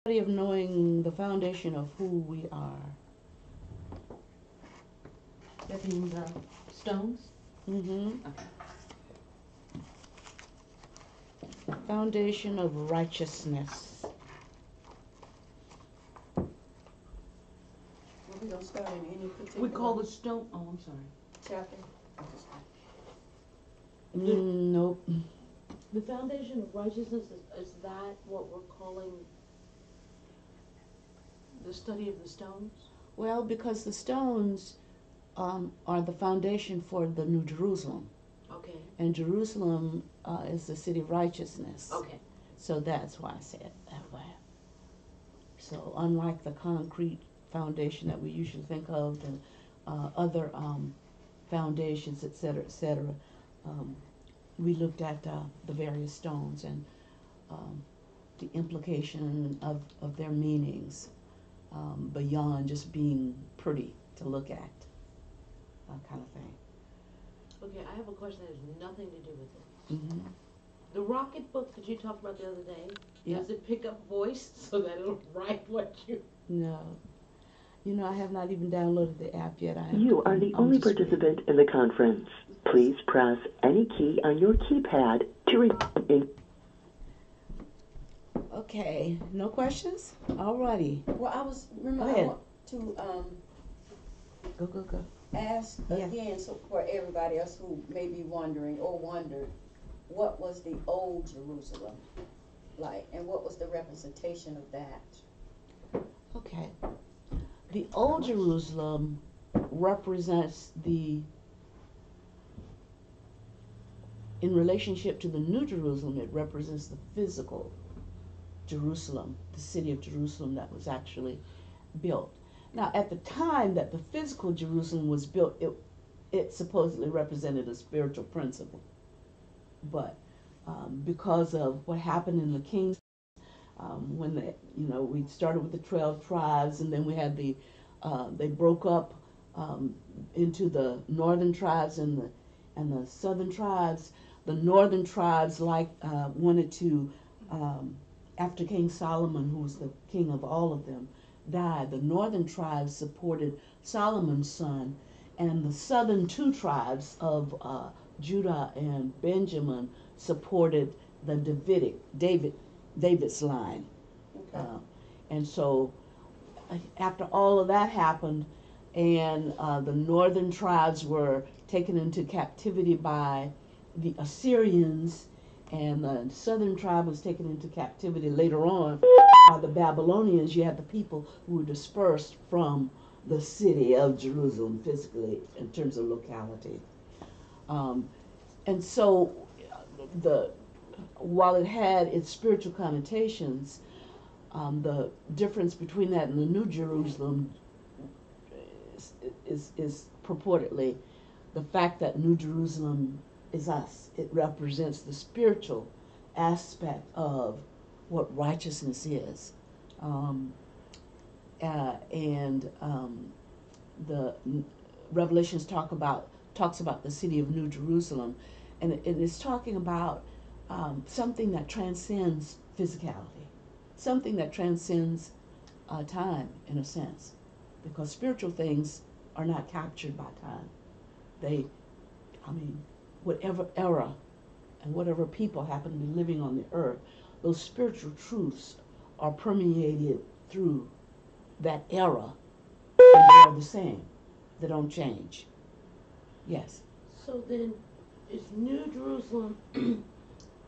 Of knowing the foundation of who we are. That means stones? Mm-hmm. Okay. Foundation of righteousness. Well, we don't start in any particular. We call the stone, oh, I'm sorry. Chapter. Nope. The foundation of righteousness, is that what we're calling the study of the stones? Well, because the stones are the foundation for the New Jerusalem. Okay. And Jerusalem is the city of righteousness. Okay. So that's why I said it that way. So unlike the concrete foundation that we usually think of, and other foundations, et cetera, we looked at the various stones and the implication of their meanings beyond just being pretty to look at, kind of thing. Okay, I have a question that has nothing to do with it. Mm-hmm. The rocket book that you talked about the other day, Yeah. does it pick up voice so that it'll write what you... No. You know, I have not even downloaded the app yet. You are the only participant in the conference. Please press any key on your keypad to Okay, no questions? Alrighty. Well, I was, remember, Go I ahead. want to Go. ask Yeah. again, so for everybody else who may be wondering or wondered, what was the old Jerusalem like, and what was the representation of that? Okay. The old Jerusalem represents in relationship to the New Jerusalem, it represents the physical Jerusalem, the city of Jerusalem that was actually built. Now, at the time that the physical Jerusalem was built, it supposedly represented a spiritual principle. But because of what happened in the king's, when we started with the 12 tribes, and then we had they broke up into the northern tribes and the southern tribes. The northern tribes wanted to, after King Solomon, who was the king of all of them, died, the northern tribes supported Solomon's son, and the southern two tribes of Judah and Benjamin supported the David's line. Okay. And so after all of that happened, and the northern tribes were taken into captivity by the Assyrians, and the southern tribe was taken into captivity later on by the Babylonians, you had the people who were dispersed from the city of Jerusalem physically in terms of locality. And so while it had its spiritual connotations, the difference between that and the New Jerusalem is purportedly the fact that New Jerusalem is us. It represents the spiritual aspect of what righteousness is. The Revelations talks about the city of New Jerusalem, and it is talking about something that transcends physicality, something that transcends time in a sense, because spiritual things are not captured by time. Whatever era and whatever people happen to be living on the earth, those spiritual truths are permeated through that era, and they're the same. They don't change. Yes. So then, is New Jerusalem,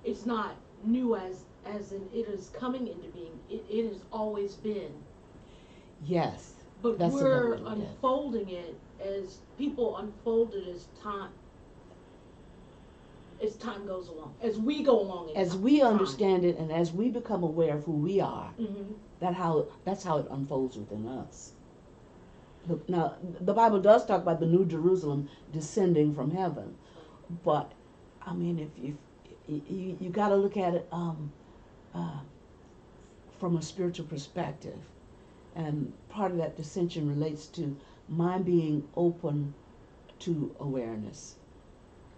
it's not new as in it is coming into being, it has always been. Yes. But That's we're the way, unfolding it as people unfold it as time goes along, as we go along. As we understand it, and as we become aware of who we are, mm-hmm. that's how it unfolds within us. Look, now the Bible does talk about the New Jerusalem descending from heaven, but I mean, if you got to look at it from a spiritual perspective, and part of that dissension relates to my being open to awareness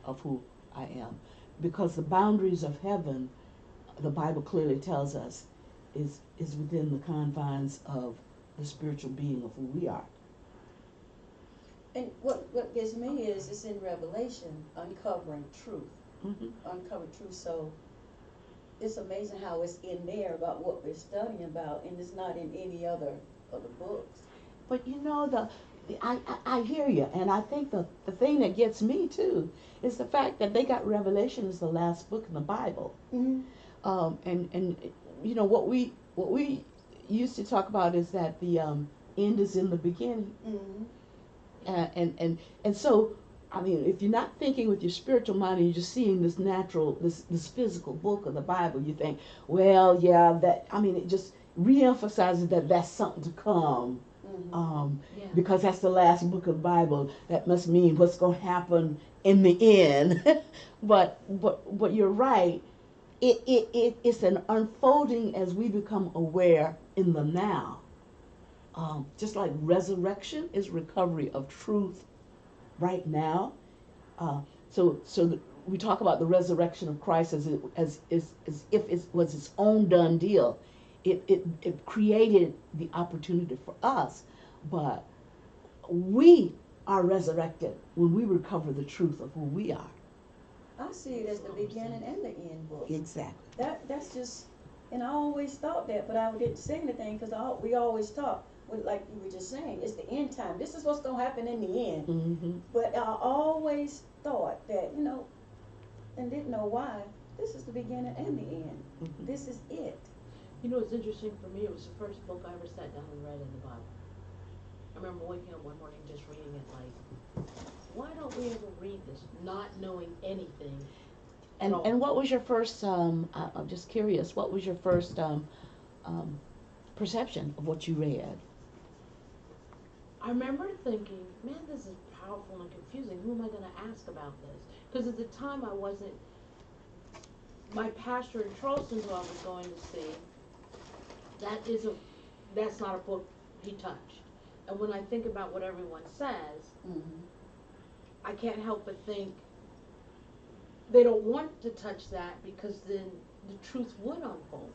of who I am, because the boundaries of heaven, the Bible clearly tells us, is within the confines of the spiritual being of who we are. And what gets me is it's in Revelation, uncovering truth. Mm-hmm. Uncover truth. So it's amazing how it's in there about what we're studying about, and it's not in any other of the books. But you know, I hear you, and I think the thing that gets me too is the fact that they got Revelation as the last book in the Bible. Mm-hmm. And you know what we used to talk about is that the end is in the beginning. Mm-hmm. And so, I mean, if you're not thinking with your spiritual mind and you're just seeing this natural, this physical book of the Bible, you think, well, yeah, that, I mean, it just reemphasizes that that's something to come. Mm-hmm. Yeah. Because that's the last book of the Bible. That must mean what's going to happen in the end. but you're right. It's an unfolding as we become aware in the now. Just like resurrection is recovery of truth right now. So we talk about the resurrection of Christ as if it was its own done deal. It created the opportunity for us, but we are resurrected when we recover the truth of who we are. I see it as the beginning and the end book. Exactly. That's just, and I always thought that, but I didn't say anything because we always talk, like you were just saying, it's the end time. This is what's going to happen in the end. Mm-hmm. But I always thought that, and didn't know why, this is the beginning and the end. Mm-hmm. This is it. You know, it's interesting for me. It was the first book I ever sat down and read in the Bible. I remember waking up one morning just reading it like, why don't we ever read this, not knowing anything? And what was your first? I'm just curious. What was your first perception of what you read? I remember thinking, man, this is powerful and confusing. Who am I going to ask about this? Because at the time I wasn't. My pastor in Charleston, who I was going to see, that's not a book he touched. And when I think about what everyone says, Mm-hmm. I can't help but think they don't want to touch that because then the truth would unfold.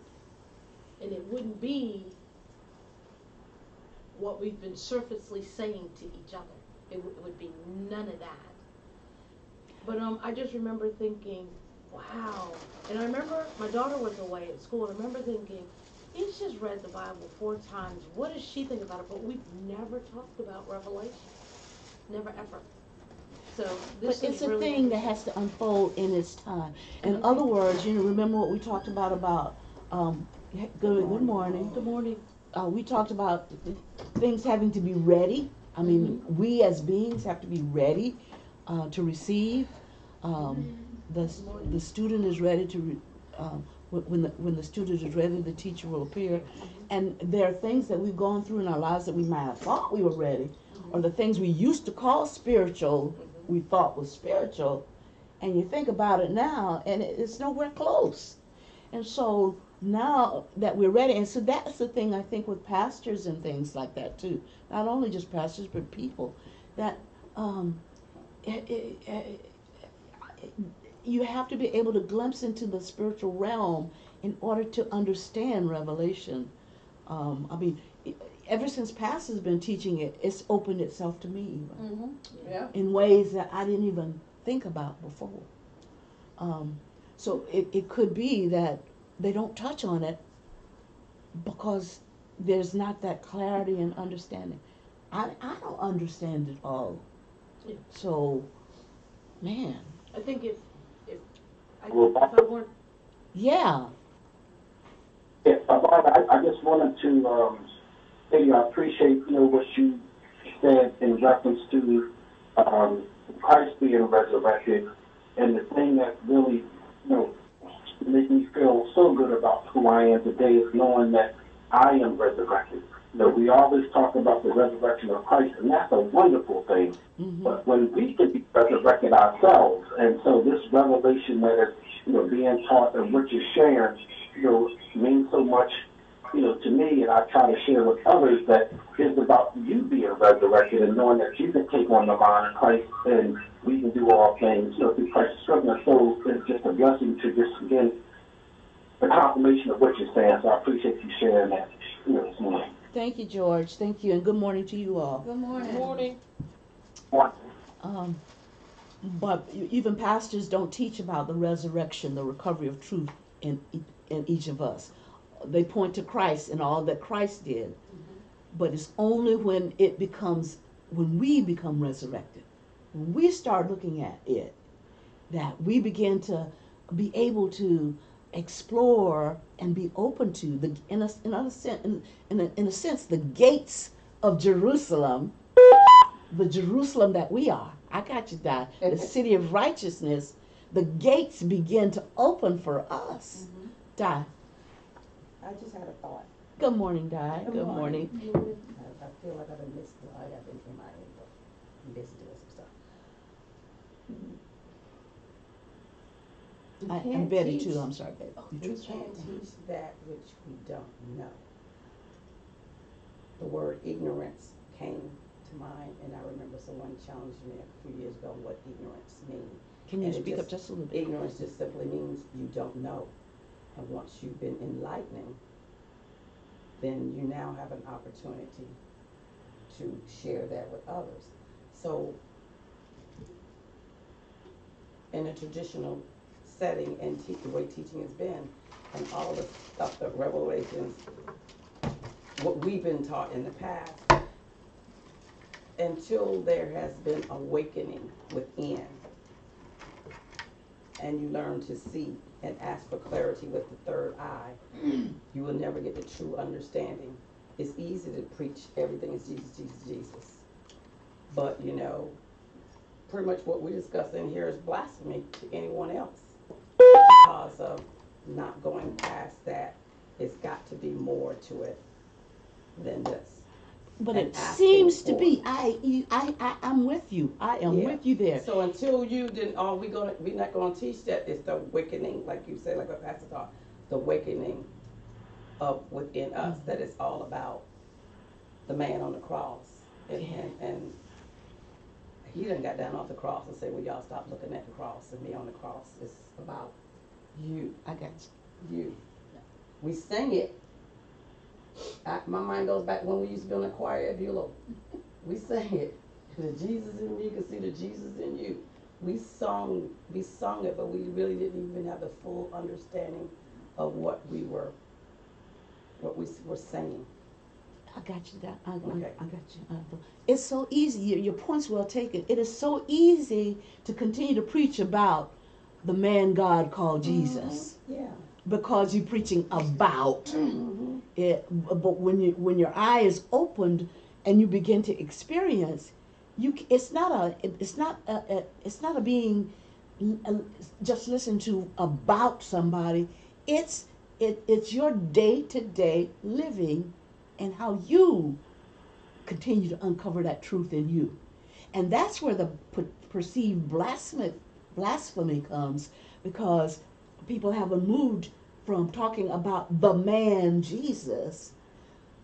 And it wouldn't be what we've been surfacely saying to each other. It would be none of that. But I just remember thinking, wow. And I remember my daughter was away at school, and I remember thinking, he's just read the Bible 4 times. What does she think about it? But we've never talked about Revelation. Never, ever. So this But it's is a really thing that has to unfold in its time. In other words, remember what we talked about good morning. Good morning. We talked about things having to be ready. I mean, we as beings have to be ready to receive. The student is ready to when the student is ready, the teacher will appear. And there are things that we've gone through in our lives that we might have thought we were ready, or the things we used to call spiritual, we thought was spiritual, and you think about it now, and it's nowhere close. And so now that we're ready, and so that's the thing I think with pastors and things like that too. Not only just pastors, but people that you have to be able to glimpse into the spiritual realm in order to understand Revelation. I mean, ever since Pastor's been teaching it, it's opened itself to me Mm-hmm. Yeah. in ways that I didn't even think about before. So it could be that they don't touch on it because there's not that clarity and understanding. I don't understand it all. Yeah. So, man, I think if I weren't. yeah. Yeah, Barbara, I just wanted to say I appreciate what you said in reference to Christ being resurrected, and the thing that really makes me feel so good about who I am today is knowing that I am resurrected. We always talk about the resurrection of Christ, and that's a wonderful thing. Mm-hmm. But when we can be resurrected ourselves, and so this revelation that is being taught and what you're sharing, means so much, to me, and I try to share with others that it's about you being resurrected and knowing that you can take on the mind of Christ and we can do all things, through Christ's struggle. So it's just a blessing to just, again, the confirmation of what you're saying. So I appreciate you sharing that this morning. Thank you, George. Thank you, and good morning to you all. Good morning. Good morning. But even pastors don't teach about the resurrection, the recovery of truth in each of us. They point to Christ and all that Christ did. But it's only when we become resurrected, when we start looking at it, that we begin to be able to explore and be open to in a sense, the gates of Jerusalem, the Jerusalem that we are. I got you, Di. The city of righteousness. The gates begin to open for us. Di. I just had a thought. Good morning, Di. Good morning. I feel like I've been missed. I've been in my listening to some stuff. I'm Betty too. I'm sorry, Betty. We can't teach that which we don't know. The word ignorance came to mind, and I remember someone challenged me a few years ago what ignorance means. Can you And it speak up just a little bit? Ignorance just simply means you don't know. And once you've been enlightening, then you now have an opportunity to share that with others. So, in a traditional setting and the way teaching has been, and all the stuff that Revelations, what we've been taught in the past, until there has been awakening within, and you learn to see and ask for clarity with the third eye, you will never get the true understanding. It's easy to preach everything is Jesus, Jesus, Jesus. But, pretty much what we're discussing here is blasphemy to anyone else because of not going past that. It's got to be more to it than this. But And it asking seems to for be. I'm with you. I am Yeah. with you there. So until you didn't, we're not gonna teach that. It's the awakening, like you said, like what Pastor taught, the awakening of within us. That it's all about the man on the cross, and he done got down off the cross and said, "Well, y'all stop looking at the cross and me on the cross. It's about you, I got you. you." We sing it. My mind goes back when we used to be on the choir at Beulah. We sang it. The Jesus in me, you can see the Jesus in you. We sung it, but we really didn't even have the full understanding of what we were saying. I got you. Okay. I got you. It's so easy. Your point's well taken. It is so easy to continue to preach about the man God called Jesus Yeah. because you're preaching about it. But when your eye is opened and you begin to experience, it's not a being just listen to about somebody. It's your day-to-day living and how you continue to uncover that truth in you. And that's where the perceived blasphemy comes, because people haven't moved from talking about the man Jesus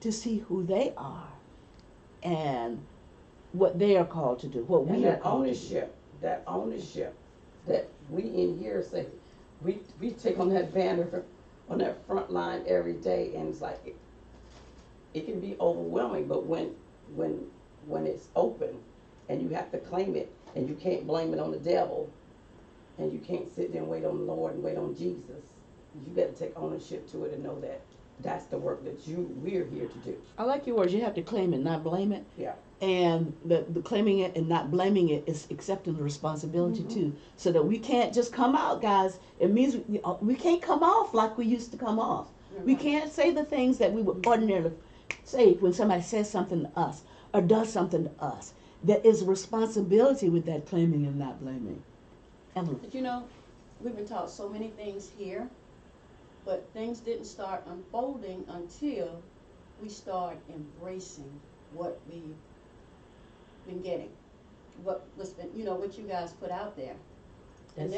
to see who they are and what they are called to do, what we are called to do. That ownership that we in here say, we take on that banner on that front line every day, and it's like it can be overwhelming. But when it's open and you have to claim it, and you can't blame it on the devil, and you can't sit there and wait on the Lord and wait on Jesus, you got to take ownership to it and know that that's the work that we're here to do. I like your words. You have to claim it, not blame it. Yeah. And the claiming it and not blaming it is accepting the responsibility too. So that we can't just come out, guys. It means we can't come off like we used to come off. We can't say the things that we would ordinarily say when somebody says something to us or does something to us. There is a responsibility with that claiming and not blaming. Evelyn. But we've been taught so many things here, but things didn't start unfolding until we start embracing what we've been getting, what's been, what you guys put out there. And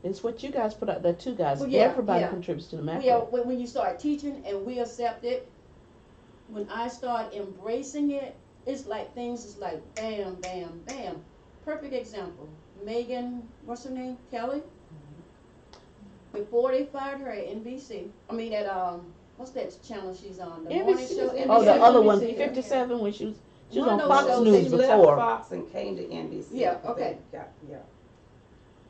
It's what you guys put out there too, guys. Well, yeah, Everybody yeah. contributes to the macro. Yeah, when you start teaching and we accept it, when I start embracing it, it's like things is like bam, bam, bam. Perfect example. Megan, what's her name? Kelly? before they fired her at NBC, I mean at, what's that channel she's on? The morning NBC. show? Oh, the NBC. other one, NBC. 57, when she was One on of those Fox shows News She before. left Fox and came to NBC. Yeah, but okay. they got- yeah.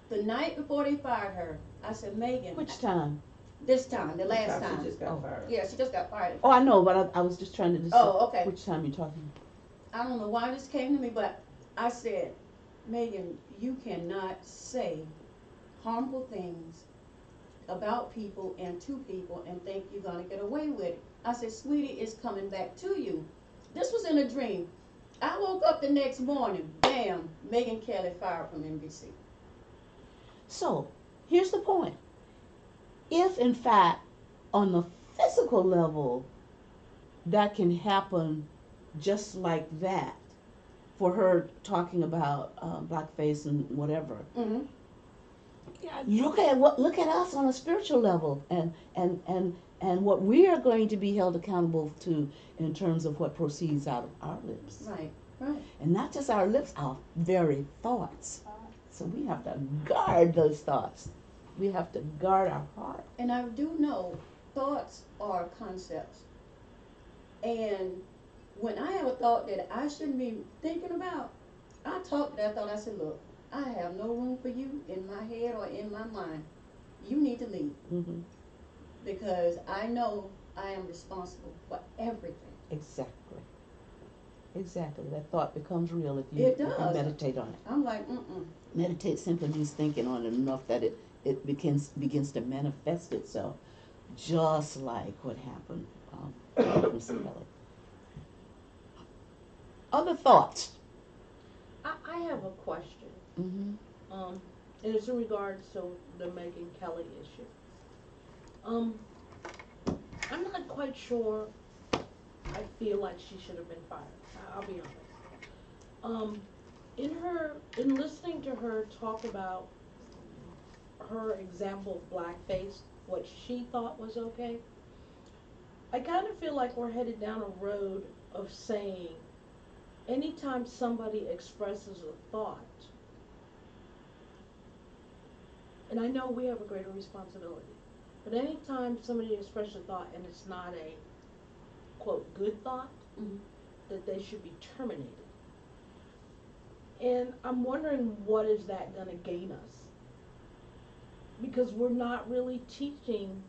The night before they fired her, I said, Megan. Which time? This time, the last She time. just got fired. Yeah, she just got fired. Oh, I know, but I was just trying to decide Oh, okay. which time you're talking. I don't know why this came to me, but I said, Megan, you cannot say harmful things about people and to people and think you're gonna get away with it. I said, sweetie, it's coming back to you. This was in a dream. I woke up the next morning, bam, Megan Kelly fired from NBC. So, here's the point. If, in fact, on the physical level, that can happen just like that, for her talking about blackface and whatever, Mm-hmm. look at us on a spiritual level, and what we are going to be held accountable to in terms of what proceeds out of our lips. Right, right. And not just our lips, our very thoughts. So we have to guard those thoughts. We have to guard our heart. And I do know thoughts are concepts. And when I have a thought that I shouldn't be thinking about, I talk to that thought. I said, look, I have no room for you in my head or in my mind. You need to leave. Mm-hmm. Because I know I am responsible for everything. Exactly. Exactly. That thought becomes real if It you does. meditate on it. I'm like, mm-mm. Meditate simply means thinking on it enough that it begins to manifest itself, just like what happened to Miss Kelly. Other thoughts? I have a question. Mm-hmm. And it's in regards to the Megyn Kelly issue. I'm not quite sure. I feel like she should have been fired. I'll be honest. In listening to her talk about her example of blackface, what she thought was okay, I kind of feel like we're headed down a road of saying anytime somebody expresses a thought, and I know we have a greater responsibility, but anytime somebody expresses a thought and it's not a, quote, good thought, Mhm. that they should be terminated. And I'm wondering, what is that going to gain us? Because we're not really teaching,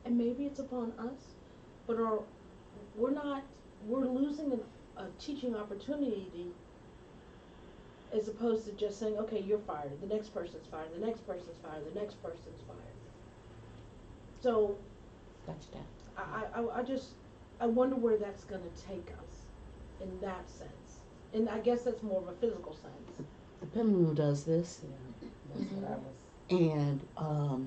and maybe it's upon us, but we're losing a teaching opportunity, as opposed to just saying, okay, you're fired, the next person's fired, the next person's fired, the next person's fired. So Gotcha. I wonder where that's going to take us in that sense. And I guess that's more of a physical sense. The pendulum does this, Yeah, that's what I was.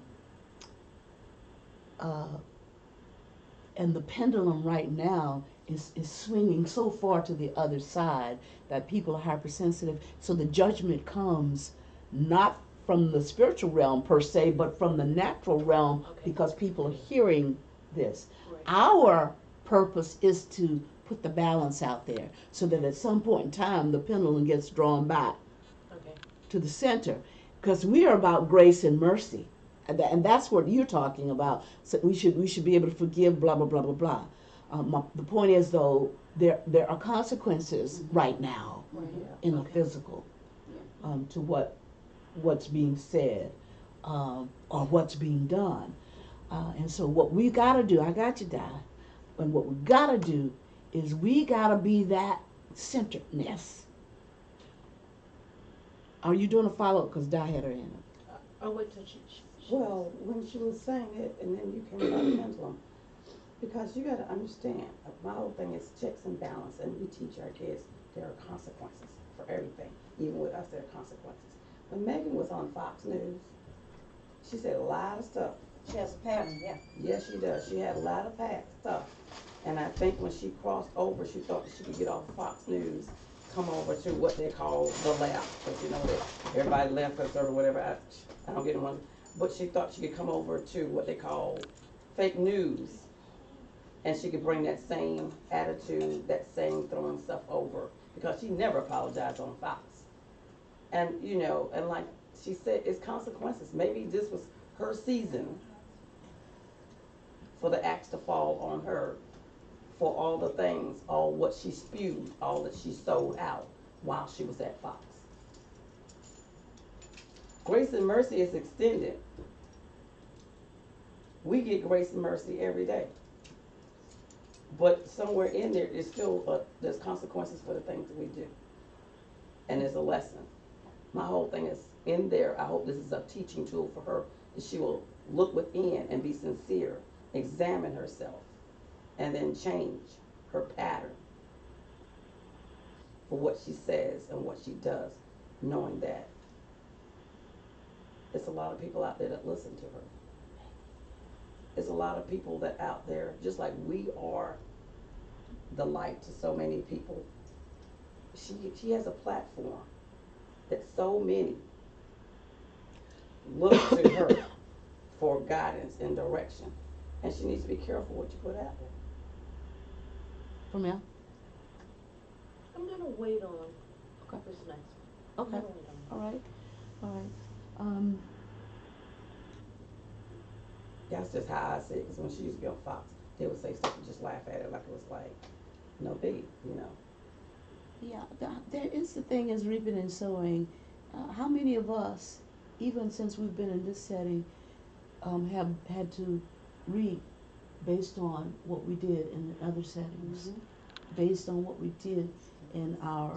and the pendulum right now is swinging so far to the other side that people are hypersensitive. So the judgment comes not from the spiritual realm per se, but from the natural realm, Okay. because people are hearing this. Right. Our purpose is to put the balance out there so that at some point in time the pendulum gets drawn back Okay. to the center, because we are about grace and mercy, and that's what you're talking about. So we should be able to forgive, blah blah blah blah blah. The point is, though, there are consequences right now Right. in the physical to what's being said or what's being done, and so what we got to do, I got you, Di, and what we got to do is we got to be that centeredness. Are you doing a follow-up? Because Di had her hand up. I'll wait till she Well, when she was saying it, and then you came about the pendulum, because you got to understand, my whole thing is checks and balance, and we teach our kids there are consequences for everything. Even with us, there are consequences. When Megan was on Fox News, she said a lot of stuff. She has a pattern, yeah. Yes, she does. She had a lot of stuff. And I think when she crossed over, she thought that she could get off Fox News, come over to what they call the left, because you know that everybody left conservative, whatever. I don't get one. But she thought she could come over to what they call fake news, and she could bring that same attitude, that same throwing stuff over, because she never apologized on Fox. And you know, and like she said it's consequences. Maybe this was her season for the axe to fall on her for all the things, all what she spewed, all that she sold out while she was at Fox. Grace and mercy is extended. We get grace and mercy every day. But somewhere in there is still, there's consequences for the things that we do. And there's a lesson. My whole thing is in there. I hope this is a teaching tool for her, that she will look within and be sincere, examine herself, and then change her pattern for what she says and what she does, knowing that there's a lot of people out there that listen to her. There's a lot of people that out there, just like we are the light to so many people. She has a platform that so many look to her for guidance and direction. And she needs to be careful what you put out there. Pramila? I'm gonna wait on Okay. this next one. Okay. I'm gonna wait on All right. All right. That's just how I see it, because when she used to be on Fox, they would say stuff and just laugh at it like it was like no big, you know. Yeah, there is the thing is reaping and sowing. How many of us, even since we've been in this setting, have had to reap based on what we did in other settings, based on what we did in our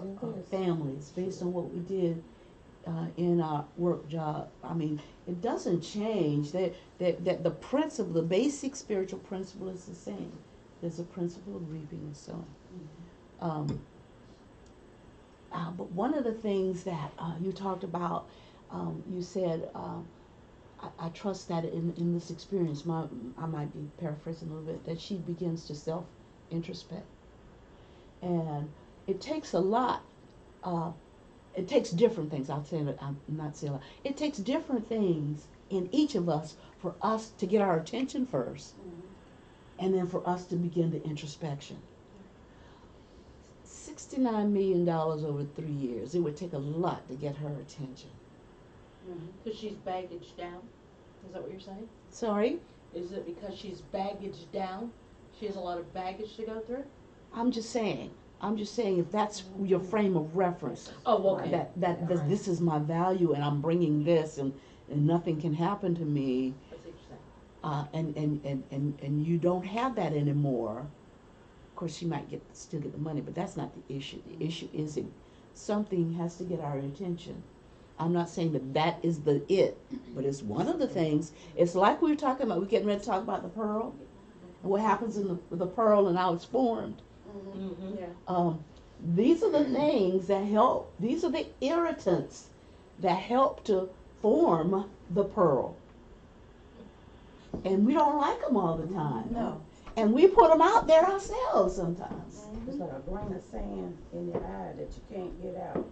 families, based on what we did in our work job. I mean, it doesn't change. That the principle, the basic spiritual principle is the same. There's a principle of reaping and sowing. But one of the things that you talked about, you said, I trust that in this experience, I might be paraphrasing a little bit, that she begins to self-introspect. And it takes a lot. It takes different things. I'll say that, I'm not saying a lot. It takes different things in each of us for us to get our attention first, and then for us to begin the introspection. $69 million over 3 years. It would take a lot to get her attention. because she's baggage down. Is that what you're saying? Sorry? Is it because she's baggage down? She has a lot of baggage to go through? I'm just saying if that's your frame of reference. Oh, okay. That this is my value and I'm bringing this and nothing can happen to me. That's what you're saying. And you don't have that anymore. Of course, she might still get the money, but that's not the issue. The issue is something has to get our attention. I'm not saying that is it, but it's one of the things. It's like we were talking about. We're getting ready to talk about the pearl, and what happens in the pearl and how it's formed. Mm-hmm. Yeah. These are the things that help. These are the irritants that help to form the pearl. And we don't like them all the time. No. And we put them out there ourselves sometimes. It's like a grain of sand in your eye that you can't get out.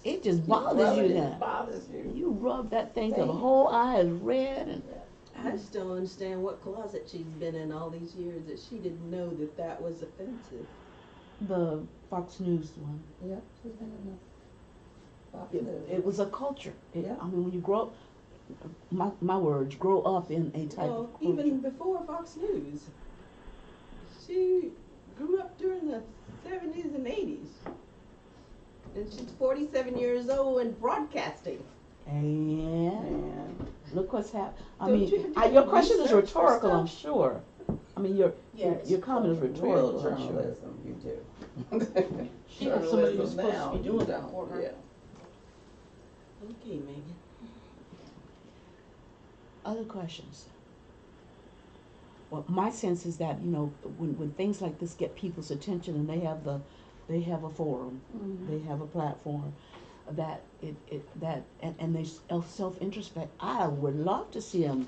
It just bothers you It then. bothers you. You rub that thing till the whole eye is red. And I just don't understand what closet she's been in all these years that she didn't know that was offensive. the Fox News one. Yep, she's been in the Fox It, News. it was a culture. Yeah. I mean, when you grow up, my words, grow up in a type Well, of culture. even before Fox News, she grew up during the 70s and 80s. And she's 47 years old and broadcasting. And look what's happened. I Don't mean, you have to your question is research for rhetorical, I'm stuff? sure. I mean, your Yes. your comment is rhetorical, Real I'm sure. journalism, you do. She has somebody who's Journalism supposed to now, be you doing that don't, for her. yeah. Okay, Megan. Other questions? Well, my sense is that, you know, when things like this get people's attention and they have a forum, they have a platform, that and they self introspect. I would love to see them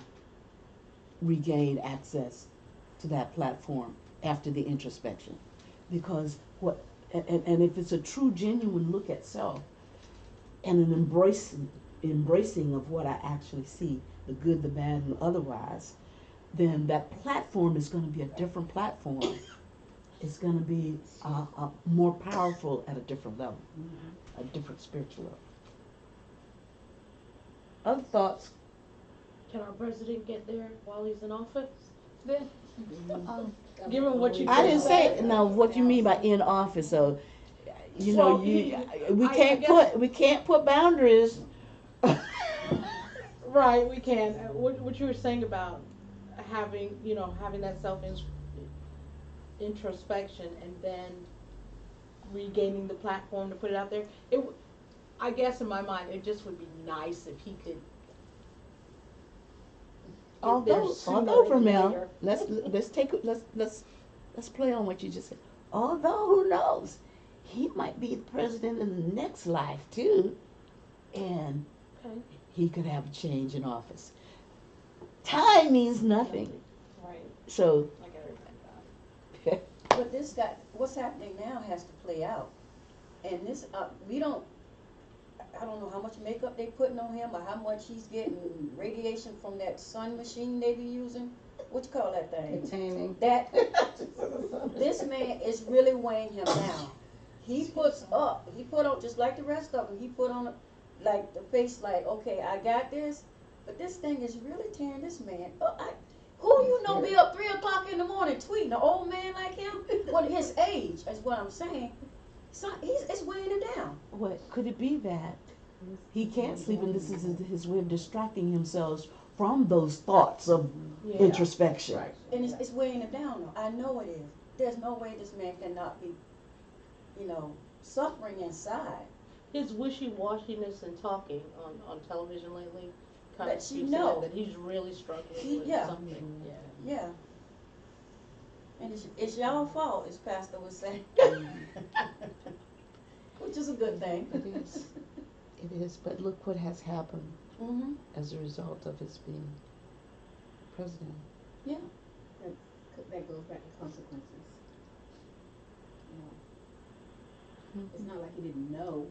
regain access to that platform after the introspection, because and if it's a true genuine look at self and an embracing of what I actually see, the good, the bad, and otherwise, then that platform is going to be a different platform. It's going to be more powerful at a different level, a different spiritual level. Other thoughts? Can our president get there while he's in office? Then, Um, given what you I didn't just say, said. now, what you mean by in office, so, you know, Well, we can't put boundaries. Right, we can. What you were saying about having, having that introspection and then regaining the platform to put it out there. I guess in my mind, it just would be nice if he could. Get there sooner Although, than Vermel, later. let's play on what you just said. Although, who knows? He might be the president in the next life too, and Okay. he could have a change in office. Time means nothing. Right. So, I got everything down. But what's happening now has to play out. And this, I don't know how much makeup they putting on him or how much he's getting radiation from that sun machine they be using. What you call that thing? Tanning. That, this man is really weighing him down. He put on, just like the rest of them, he put on like the face like, okay, I got this, but this thing is really tearing this man up. Who you know be up 3 o'clock in the morning tweeting? An old man like him? What his age is what I'm saying. So it's weighing him down. what could it be that he can't sleep, and this is his way of distracting himself from those thoughts of Yeah. introspection? Right. And it's weighing him down though. I know it is. There's no way this man cannot be, suffering inside. His wishy-washiness and talking on television lately kind of Lets you speaks know. to him that he's really struggling with Yeah. something. Yeah. Yeah. And it's y'all fault, as Pastor was saying. Which is a good thing. It is. It is, but look what has happened Mm-hmm. as a result of his being president. Yeah. That goes back to consequences. It's not like he didn't know.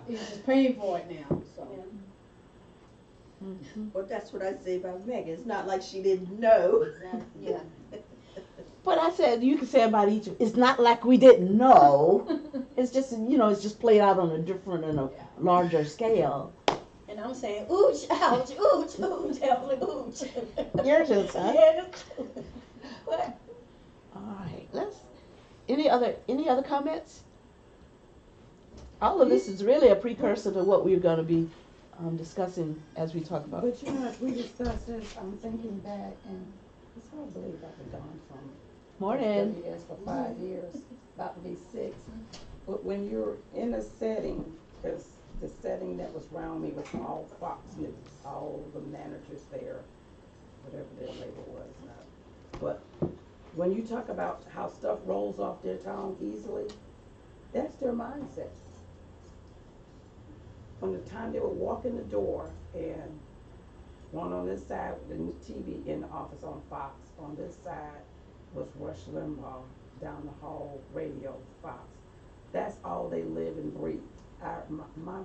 He's just paying for it now, so. Yeah. Mhm. But that's what I say about Megan. It's not like she didn't know. Yeah. But I said, you can say about each, it's not like we didn't know. It's just, it's just played out on a different and a larger scale. And I'm saying, ooch, ouch, ooch, ooch, Evelyn, ooch. Yours is, huh? Yeah. What? All right, any other comments? All of this is really a precursor to what we're going to be discussing as we talk about. But as we discussed this, I'm thinking back, and it's hard to believe I've been gone from Morning. WS for 5 years, about to be 6. But when you're in a setting, because the setting that was around me was all Fox News, all the managers there, whatever their label was now. But when you talk about how stuff rolls off their tongue easily, that's their mindset. From the time they would walk in the door, and one on this side with the TV in the office on Fox, on this side was Rush Limbaugh, down the hall, radio, Fox. That's all they live and breathe. My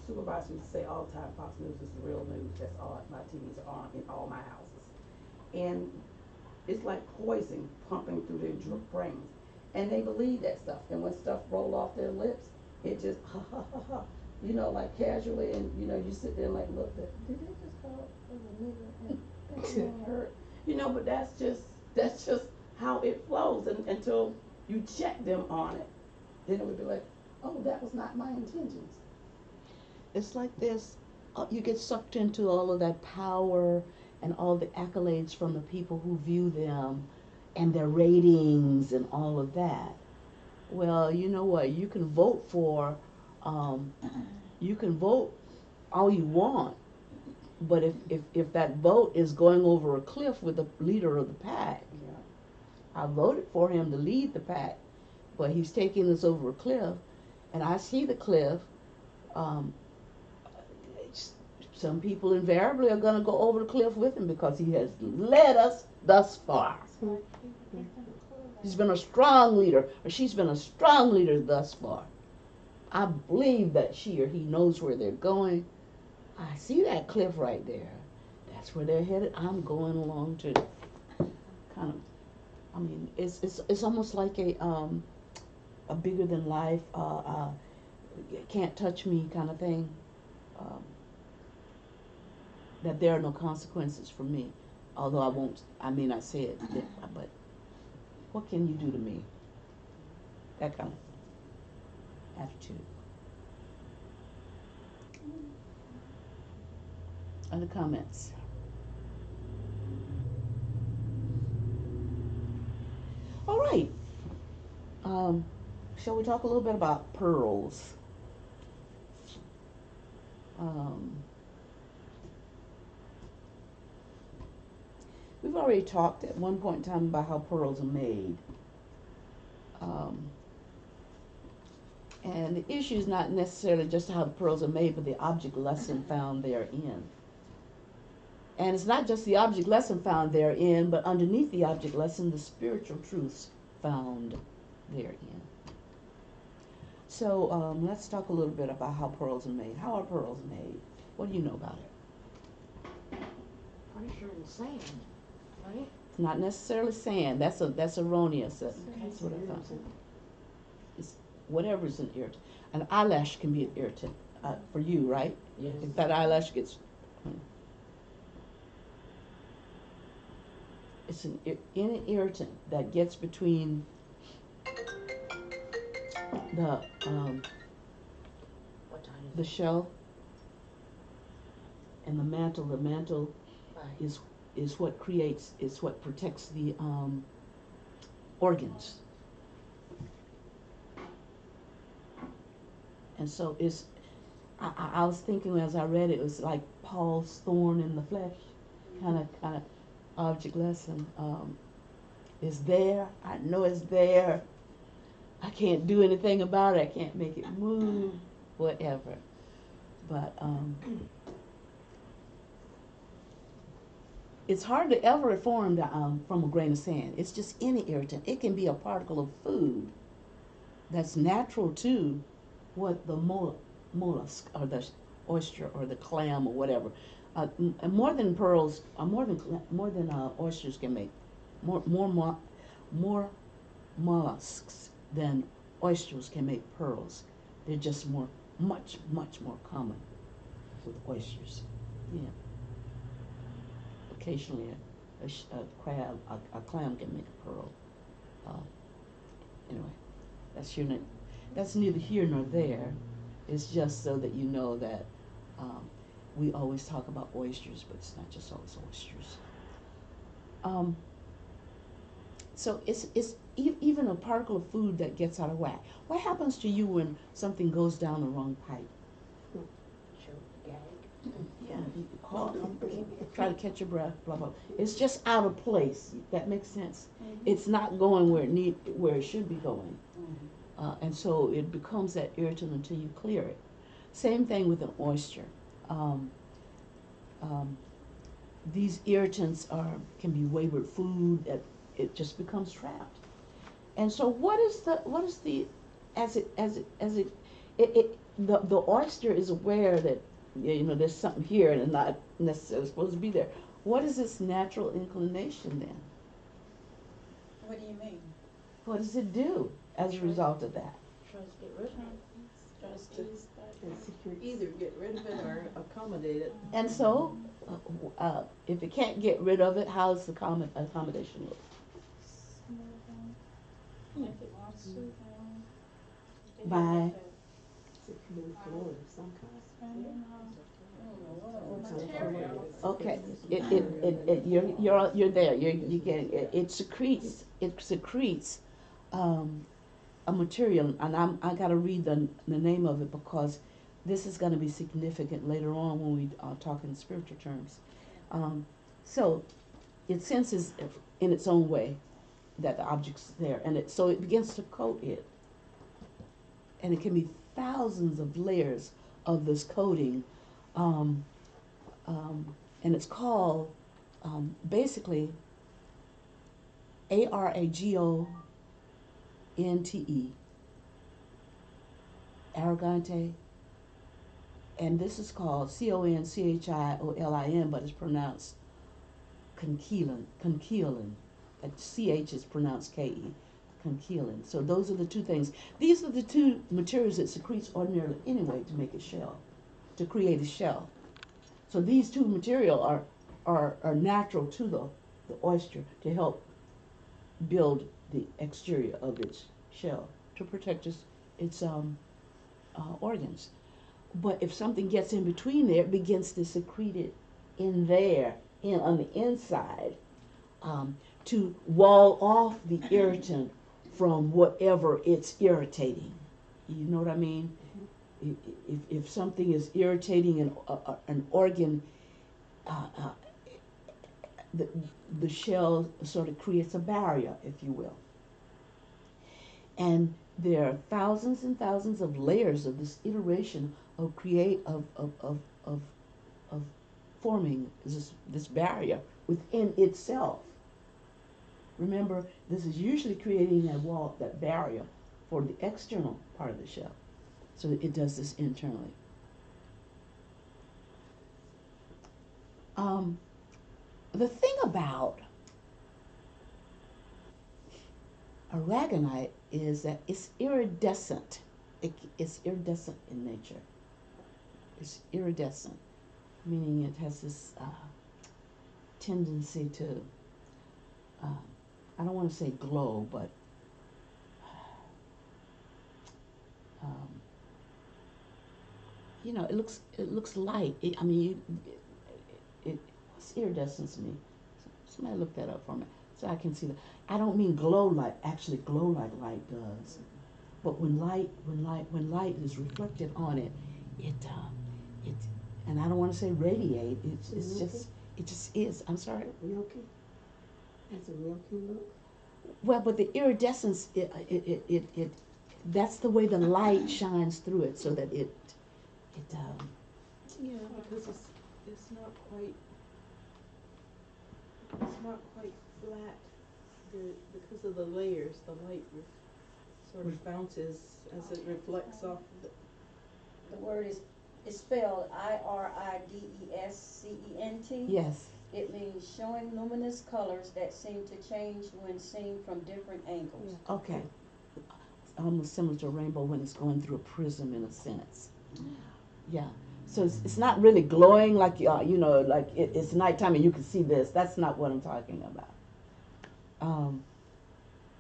supervisor used to say all the time, Fox News is the real news. That's all my TVs are on in all my houses. And it's like poison pumping through their brains. And they believe that stuff. And when stuff roll off their lips, it just ha ha ha ha. Like casually, and you sit there and like, look, did they just call us a nigger? And that didn't hurt. But that's just how it flows. And until you check them on it, then it would be like, oh, that was not my intentions. It's like this, you get sucked into all of that power and all the accolades from the people who view them and their ratings and all of that. Well, you know what? You can vote for, you can vote all you want, but if that vote is going over a cliff with the leader of the pack, Yeah. I voted for him to lead the pack, but he's taking us over a cliff, and I see the cliff. Some people invariably are going to go over the cliff with him because he has led us thus far. He's been a strong leader, or she's been a strong leader thus far. I believe that she or he knows where they're going. I see that cliff right there. That's where they're headed. I'm going along to it's almost like a bigger than life can't touch me kind of thing, that there are no consequences for me. Although I may not say it, but what can you do to me? That kind of attitude. Other comments? All right. Shall we talk a little bit about pearls? We've already talked at one point in time about how pearls are made. And the issue is not necessarily just how the pearls are made, but the object lesson found therein. And it's not just the object lesson found therein, but underneath the object lesson, the spiritual truths found therein. So let's talk a little bit about how pearls are made. How are pearls made? What do you know about it? Pretty sure in sand, right? It's not necessarily sand. That's erroneous. That's what I found. It's whatever's an irritant. An eyelash can be an irritant for you, right? Yes. If that eyelash gets, it's an irritant that gets between the What time is the shell and the mantle. The mantle it? is what creates, is what protects the organs. And so I was thinking as I read it, it was like Paul's thorn in the flesh, kind of object lesson. It's there. I know it's there. I can't do anything about it. I can't make it move, whatever. But it's hard to ever form from a grain of sand. It's just any irritant. It can be a particle of food that's natural to what the mollusk or the oyster or the clam or whatever. More than pearls, more than oysters can make. More mollusks than oysters can make pearls. They're just much more common with oysters. Yeah. Occasionally, a crab, a clam can make a pearl. Anyway, that's neither here nor there. It's just so that you know that we always talk about oysters, but it's not just always oysters. So it's even a particle of food that gets out of whack. What happens to you when something goes down the wrong pipe? Yeah, you cough, try to catch your breath, blah, blah. It's just out of place. That makes sense. Mm-hmm. It's not going where it should be going. Mm-hmm. And so it becomes that irritant until you clear it. Same thing with an oyster. These irritants can be wayward food that it just becomes trapped. And so the oyster is aware that there's something here and not necessarily supposed to be there. What is its natural inclination then? What do you mean? What does it do as a result of that? Tries to get rid of it. Either get rid of it or accommodate it. And so, if it can't get rid of it, how does the accommodation look? If it wants to, By okay, you're there. You're getting it. It secretes a material, and I got to read the name of it because this is going to be significant later on when we talk in spiritual terms. So it senses in its own way that the object's there, and so it begins to coat it, and it can be thousands of layers of this coating, and it's called basically Aragonnte, Aragonnte, and this is called Conchiolin, but it's pronounced Conchiolin. That CH is pronounced KE, concheilin. So those are the two things. These are the two materials it secretes ordinarily anyway to make a shell, to create a shell. So these two material are natural to the oyster to help build the exterior of its shell to protect its organs. But if something gets in between there, it begins to secrete it in there, on the inside, to wall off the irritant from whatever it's irritating. You know what I mean? If something is irritating an organ, the shell sort of creates a barrier, if you will. And there are thousands and thousands of layers of this iteration of forming this barrier within itself. Remember, this is usually creating that wall, that barrier for the external part of the shell. So it does this internally. The thing about aragonite is that it's iridescent. It's iridescent in nature. It's iridescent, meaning it has this tendency to, I don't want to say glow, but you know, it looks light. What's iridescence mean? Somebody look that up for me so I can see that. I don't mean glow like light does, but when light is reflected on it, and I don't want to say radiate. It just is. I'm sorry. Milky. Has a milky look. Well, but the iridescence, that's the way the light shines through it, so that it. Yeah, because it's not quite flat. Because of the layers, the light sort of bounces as it reflects off of it. The word is spelled Iridescent. Yes. It means showing luminous colors that seem to change when seen from different angles. Yeah. Okay. Almost similar to a rainbow when it's going through a prism in a sense. Yeah. So it's not really glowing like, like it's nighttime and you can see this. That's not what I'm talking about.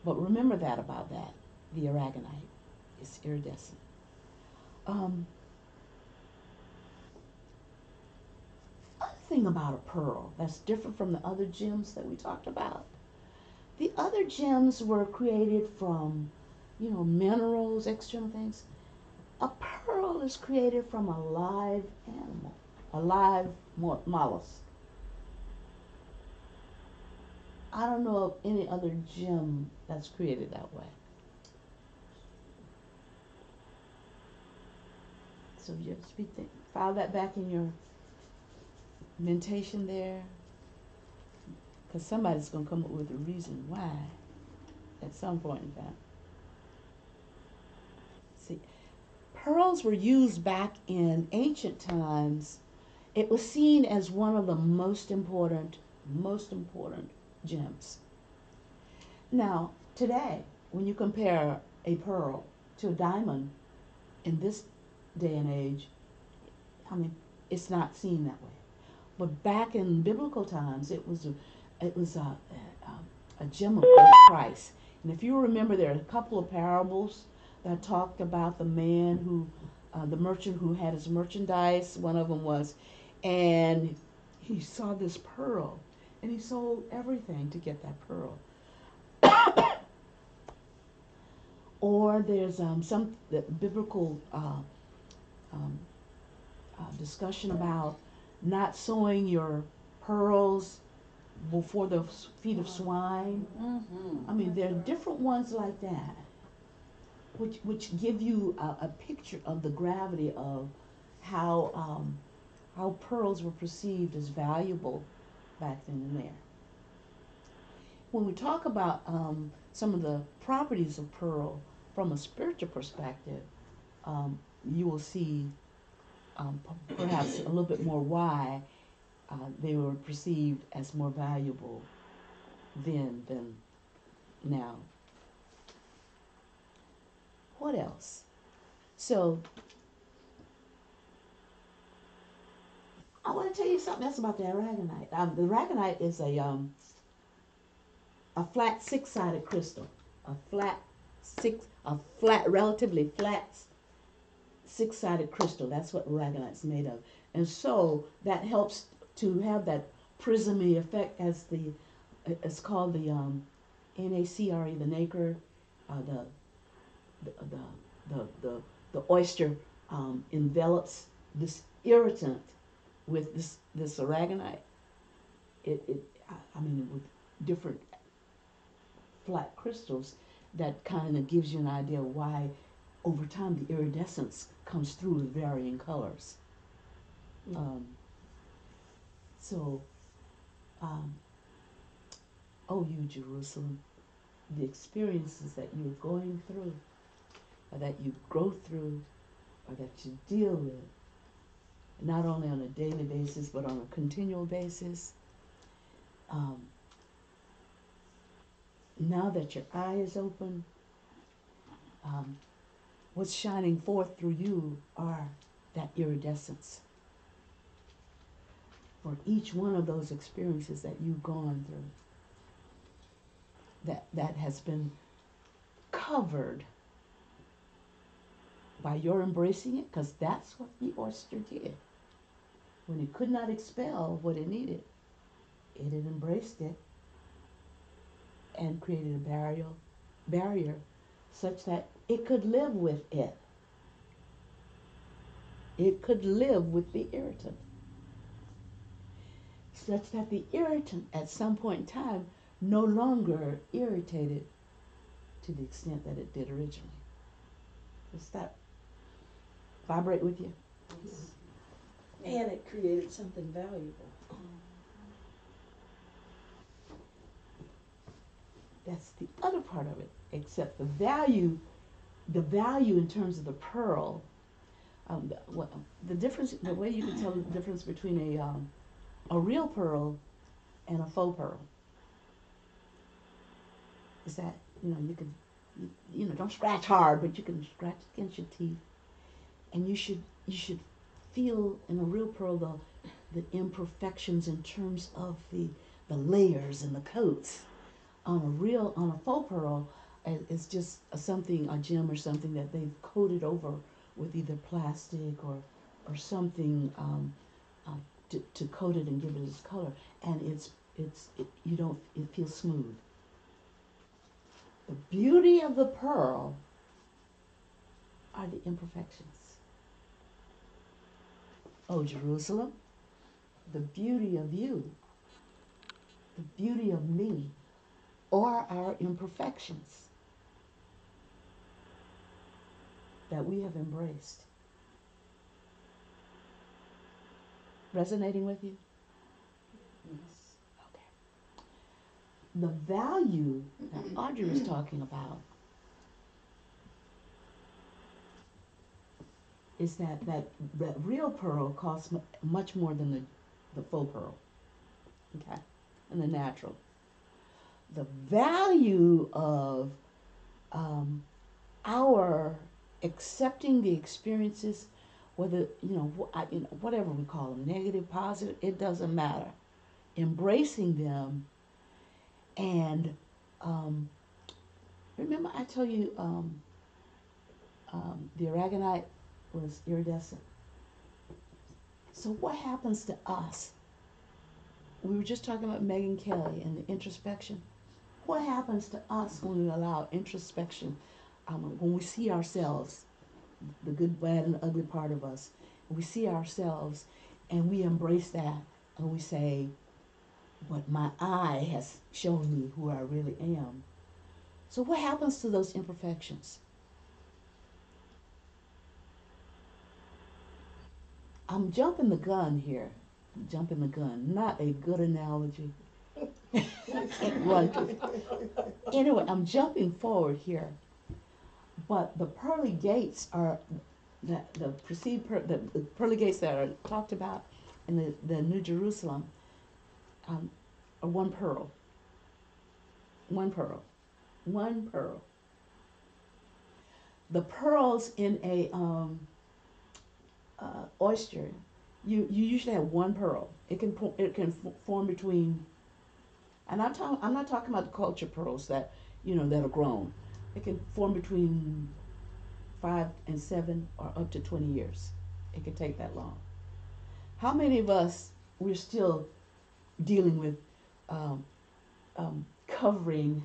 But remember that about that. The aragonite is iridescent. Other thing about a pearl that's different from the other gems that we talked about. The other gems were created from, minerals, external things. A pearl is created from a live animal, a live mollusk. I don't know of any other gem that's created that way. So you just file that back in your mentation there, because somebody's going to come up with a reason why at some point in time. See, pearls were used back in ancient times. It was seen as one of the most important gems. Now, today, when you compare a pearl to a diamond in this day and age, it's not seen that way. But back in biblical times, it was a gem of great price. And if you remember, there are a couple of parables that talked about the man the merchant who had his merchandise. One of them was, and he saw this pearl, and he sold everything to get that pearl. Or there's some biblical discussion about not sowing your pearls before the feet of swine. Mm-hmm. There are different ones like that, which give you a picture of the gravity of how pearls were perceived as valuable back then and there. When we talk about some of the properties of pearl from a spiritual perspective, you will see perhaps a little bit more why they were perceived as more valuable then than now. What else? So I want to tell you something else about the aragonite. The aragonite is a flat six-sided crystal, a flat, relatively flat six-sided crystal. That's what aragonite's made of, and so that helps to have that prismy effect, as it's called the NACRE, the nacre, the the oyster envelops this irritant with this aragonite. I mean, with different flat crystals, that kind of gives you an idea why over time the iridescence comes through with varying colors. So, oh, you Jerusalem, the experiences that you're going through, or that you go through, or that you deal with, not only on a daily basis, but on a continual basis. Now that your eye is open, what's shining forth through you are that iridescence. For each one of those experiences that you've gone through, that has been covered by your embracing it, because that's what the oyster did. When it could not expel what it needed, it had embraced it and created a barrier such that it could live with it. It could live with the irritant, such that the irritant at some point in time no longer irritated to the extent that it did originally. Does that vibrate with you? And it created something valuable. That's the other part of it, except the value in terms of the pearl, the difference, the way you can tell the difference between a real pearl and a faux pearl is that, you can, don't scratch hard, but you can scratch against your teeth, and you should feel in a real pearl the imperfections in terms of the layers and the coats. On a faux pearl, it's just something, a gem or something that they've coated over with either plastic or something to coat it and give it its color, and it feels smooth. The beauty of the pearl are the imperfections. Oh, Jerusalem, the beauty of you, the beauty of me, are our imperfections that we have embraced. Resonating with you? Yes. Okay. The value that Audrey was talking about is that real pearl costs much more than the faux pearl, okay, and the natural. The value of our accepting the experiences, whether whatever we call them, negative, positive, it doesn't matter. Embracing them, and remember I told you the aragonite was iridescent. So what happens to us? We were just talking about Megan Kelly and the introspection. What happens to us when we allow introspection, when we see ourselves, the good, bad, and ugly part of us, we see ourselves and we embrace that, and we say, but my eye has shown me who I really am. So what happens to those imperfections? I'm jumping the gun here. Jumping the gun, not a good analogy. Anyway, I'm jumping forward here. But the pearly gates are the pearly gates that are talked about in the New Jerusalem are one pearl. One pearl. One pearl. the pearls in a oyster, you usually have one pearl. It can form between, and I'm not talking about the culture pearls that that are grown. It can form between 5 and 7 or up to 20 years. It can take that long. How many of us we're still dealing with um, covering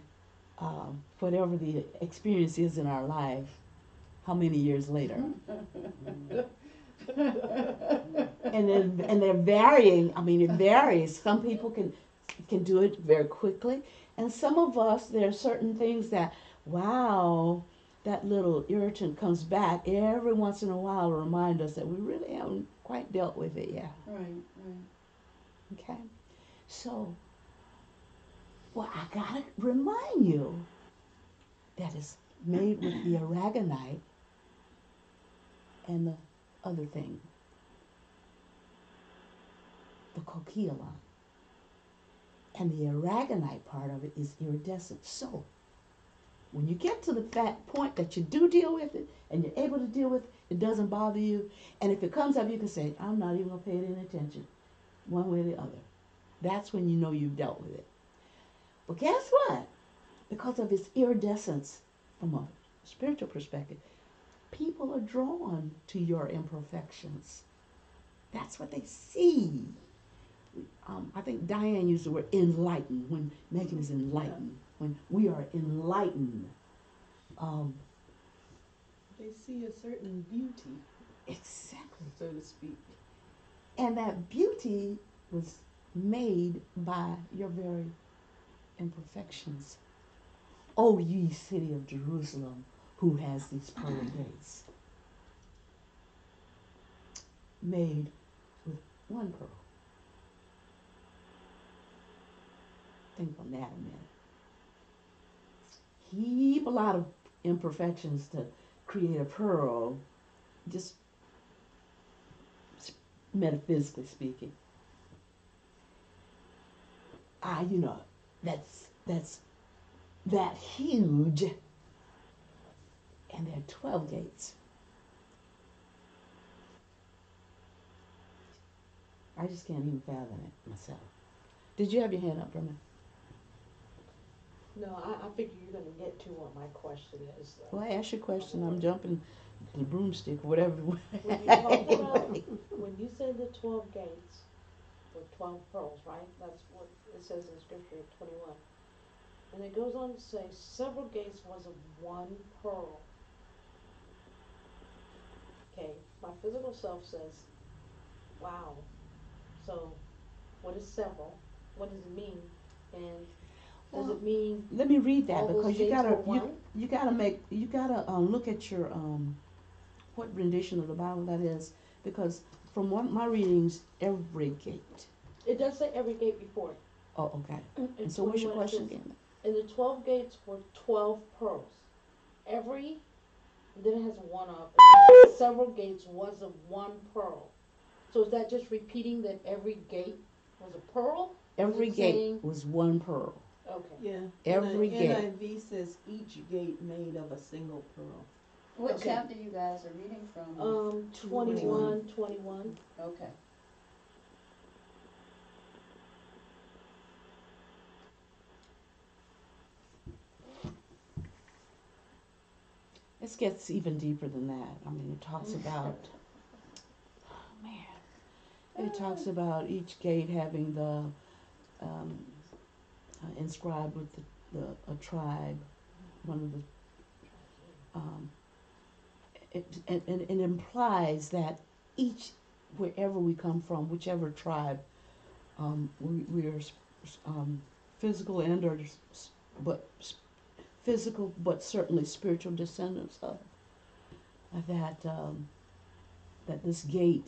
whatever the experience is in our life? How many years later? And they're varying. I mean, it varies. Some people can do it very quickly, and some of us, there are certain things that, wow, that little irritant comes back every once in a while to remind us that we really haven't quite dealt with it yet. Right, right. Okay, so well, I gotta remind you that it's made with the aragonite and the other thing, the coquillon. And the aragonite part of it is iridescent. So, when you get to that point that you do deal with it and you're able to deal with it, it doesn't bother you. And if it comes up, you can say, I'm not even going to pay it any attention, one way or the other. That's when you know you've dealt with it. But guess what? Because of its iridescence from a spiritual perspective, people are drawn to your imperfections. That's what they see. I think Diane used the word enlightened when Megan is enlightened. When we are enlightened. They see a certain beauty, Exactly. so to speak. And that beauty was made by your very imperfections. O ye city of Jerusalem, who has these pearly gates. Made with one pearl. Think on that a minute. Heap a lot of imperfections to create a pearl, just metaphysically speaking. That's that huge, and there are 12 gates. I just can't even fathom it myself. Did you have your hand up, Brahma? No, I figure you're gonna get to what my question is. Well, I asked you a question. I'm jumping the broomstick, whatever. When you talked about, when you said the 12 gates were 12 pearls, right? That's what it says in Scripture 21. And it goes on to say several gates was of one pearl. Okay, my physical self says, wow. So, what is several? What does it mean? And does it mean Let me read that all those because you gates gotta were one? you gotta look at your what rendition of the Bible that is, because from my readings, every gate. It does say every gate before it. Oh, okay. In And so what's your 21 it question says, again? And the 12 gates were 12 pearls. Then it has a one up. Several gates was of one pearl. So is that just repeating that every gate was a pearl? Every It's gate saying- was one pearl. Okay. Yeah. Every the gate. NIV says each gate made of a single pearl. What Okay. chapter you guys are reading from? 21. Okay. This gets even deeper than that. I mean, it talks about, oh man, it talks about each gate having the inscribed with a tribe, one of the, it implies that each, wherever we come from, whichever tribe, we are physical and or but physical, but certainly spiritual descendants of that. That this gate,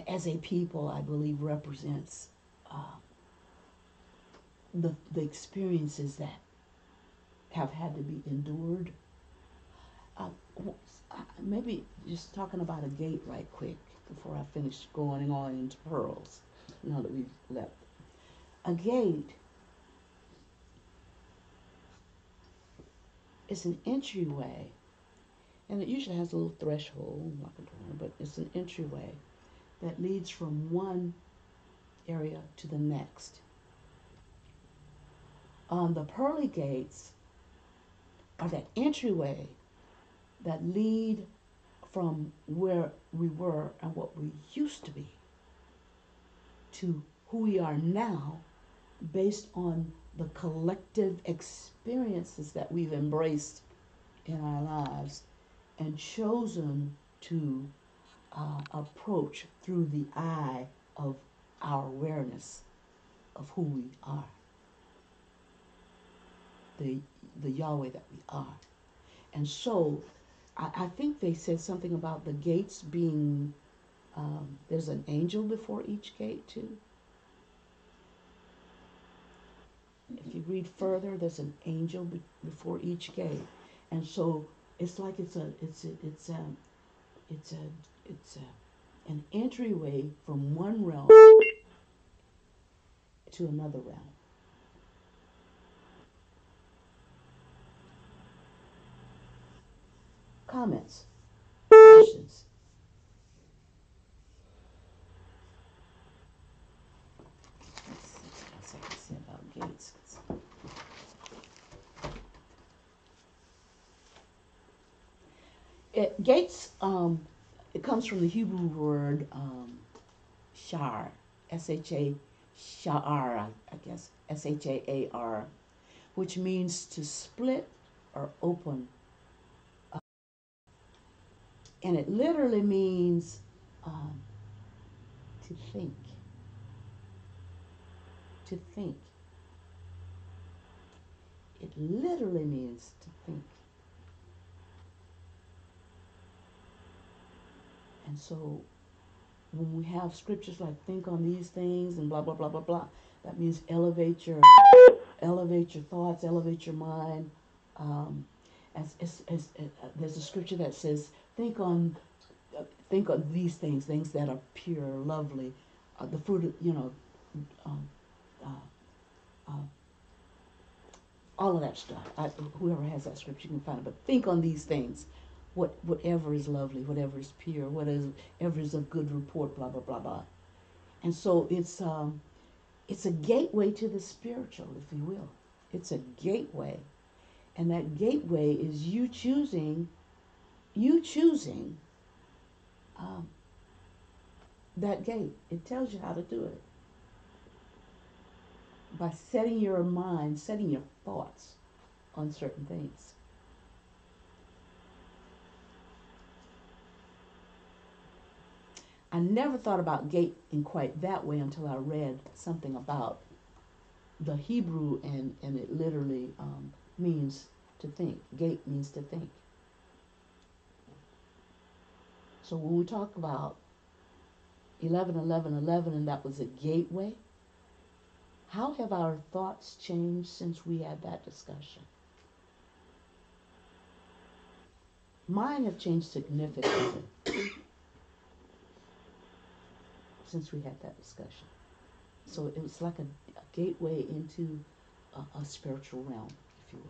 as a people, I believe, represents the experiences that have had to be endured. Maybe just talking about a gate right quick before I finish going on into pearls, now that we've left. A gate it's an entryway, and it usually has a little threshold, like a door, but it's an entryway that leads from one area to the next. The pearly gates are that entryway that lead from where we were and what we used to be to who we are now, based on the collective experiences that we've embraced in our lives and chosen to approach through the eye of our awareness of who we are, the Yahweh that we are. And so I think they said something about the gates being, there's an angel before each gate too. If you read further, there's an angel before each gate, and so it's like it's an entryway from one realm to another realm. Comments, questions. Let's see what else I can say about gates. Gates, it comes from the Hebrew word shar, S-H-A, sha'ar, I guess, S-H-A-A-R, which means to split or open. And it literally means to think. To think. It literally means to think. And so when we have scriptures like think on these things and blah, blah, blah, blah, blah, that means elevate your thoughts, elevate your mind. There's a scripture that says, think on these things that are pure, lovely, the fruit of, all of that stuff. Whoever has that scripture can find it. But think on these things, whatever is lovely, whatever is pure, whatever is of good report, blah blah blah blah. And so it's a gateway to the spiritual, if you will. It's a gateway, and that gateway is you choosing that gate. It tells you how to do it by setting your mind, setting your thoughts on certain things. I never thought about gate in quite that way until I read something about the Hebrew, and it literally means to think. Gate means to think. So when we talk about 11:11:11, and that was a gateway, how have our thoughts changed since we had that discussion? Mine have changed significantly since we had that discussion. So it was like a gateway into a spiritual realm, if you will.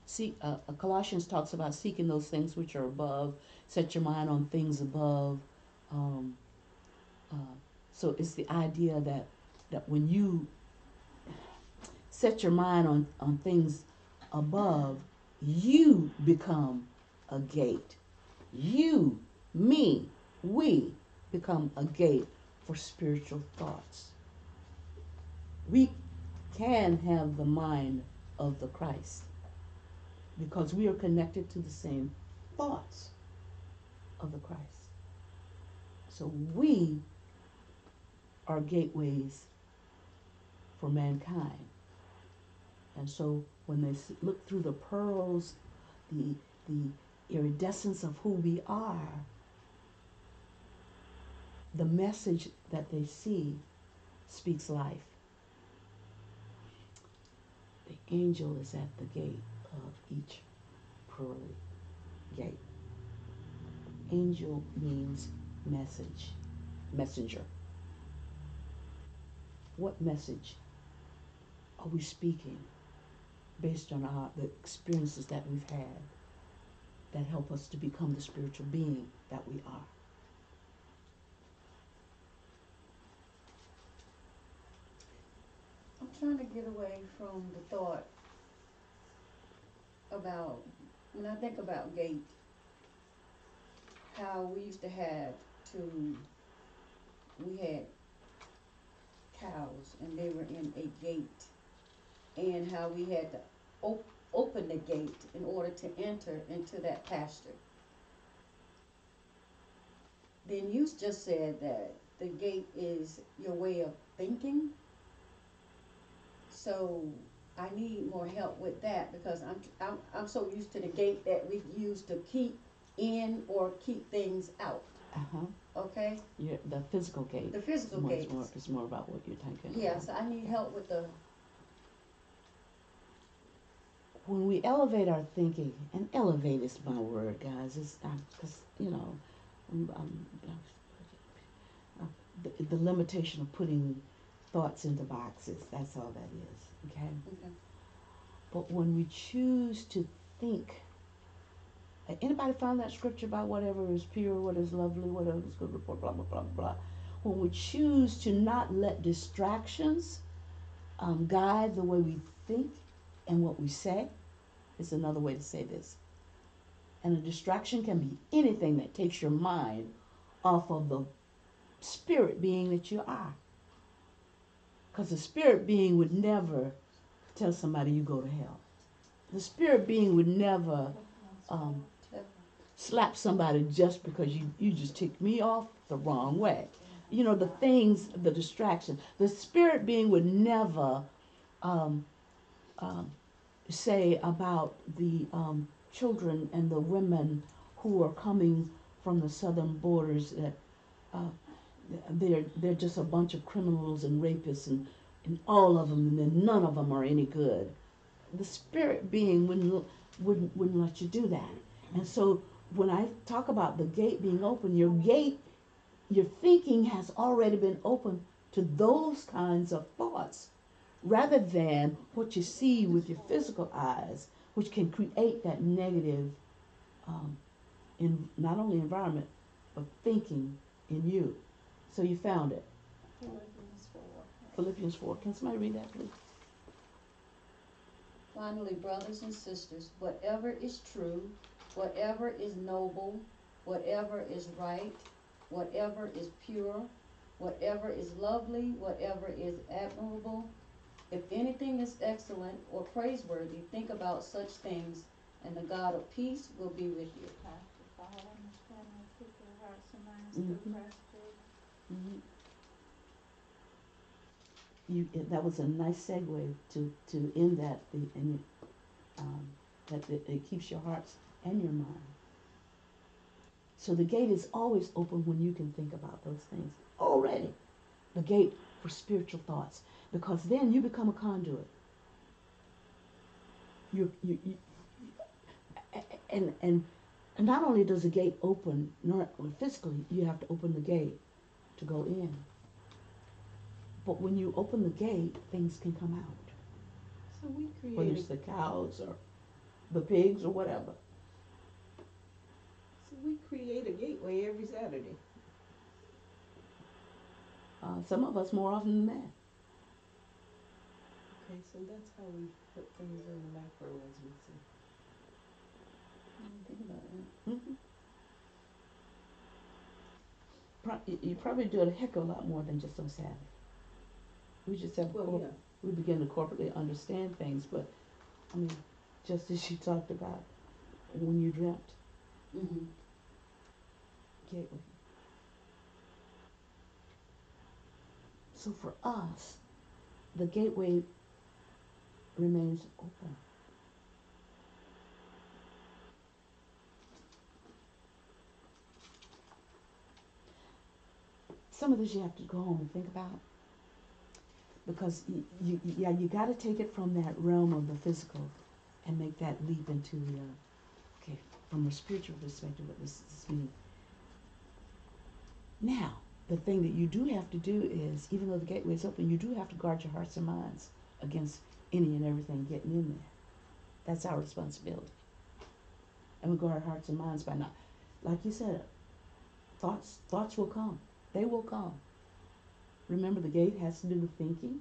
See, Colossians talks about seeking those things which are above, set your mind on things above. So it's the idea that when you set your mind on things above, you become a gate. You, me, we become a gate for spiritual thoughts. We can have the mind of the Christ because we are connected to the same thoughts of the Christ. So we are gateways for mankind. And so when they look through the pearls, the iridescence of who we are, the message that they see speaks life. The angel is at the gate of each pearly gate. Angel means messenger. what message are we speaking based on the experiences that we've had that help us to become the spiritual being that we are. I'm trying to get away from the thought about, when I think about gate, how we used to have to, we had cows and they were in a gate, and how we had to open the gate in order to enter into that pasture. Then you just said that the gate is your way of thinking. So I need more help with that, because I'm so used to the gate that we use to keep in or keep things out. Okay? The physical gate. The physical gate. It's more about what you're thinking. Yes, I need help with the. When we elevate our thinking, and elevate is my word, guys. It's because the limitation of putting thoughts into boxes. That's all that is. Okay. Okay. But when we choose to think, anybody found that scripture about whatever is pure, what is lovely, whatever is good report, blah blah blah blah. When we choose to not let distractions guide the way we think and what we say, is another way to say this. And a distraction can be anything that takes your mind off of the spirit being that you are. Because the spirit being would never tell somebody you go to hell. The spirit being would never slap somebody just because you just ticked me off the wrong way. You know, the things, the distraction. The spirit being would never say about the children and the women who are coming from the southern borders that they're just a bunch of criminals and rapists and all of them, and then none of them are any good. The spirit being wouldn't let you do that. And so when I talk about the gate being open, your thinking has already been open to those kinds of thoughts, rather than what you see with your physical eyes, which can create that negative in not only environment, but thinking in you. So you found it. Philippians 4. Philippians 4. Can somebody read that, please? Finally, brothers and sisters, whatever is true, whatever is noble, whatever is right, whatever is pure, whatever is lovely, whatever is admirable, if anything is excellent or praiseworthy, think about such things, and the God of peace will be with you. That was a nice segue to end that, that it keeps your hearts and your mind. So the gate is always open when you can think about those things already. The gate for spiritual thoughts, because then you become a conduit. And not only does the gate open, not physically, you have to open the gate to go in. But when you open the gate, things can come out. So we Whether create it's the cows or the pigs or whatever. a gateway every Saturday. Some of us more often than that. Okay, so that's how we put things in the macro, as we say. Think about that. You probably do it a heck of a lot more than just on Sabbath. We just have we begin to corporately understand things, but I mean, just as you talked about when you dreamt. Mm-hmm. Gateway. So for us, the gateway remains open. Some of this you have to go home and think about, because you got to take it from that realm of the physical and make that leap into the from a spiritual perspective. What does this mean? Now, the thing that you do have to do is, even though the gateway is open, you do have to guard your hearts and minds against any and everything getting in there. That's our responsibility. And we guard our hearts and minds by not, like you said, thoughts will come. They will come. Remember, the gate has to do with thinking.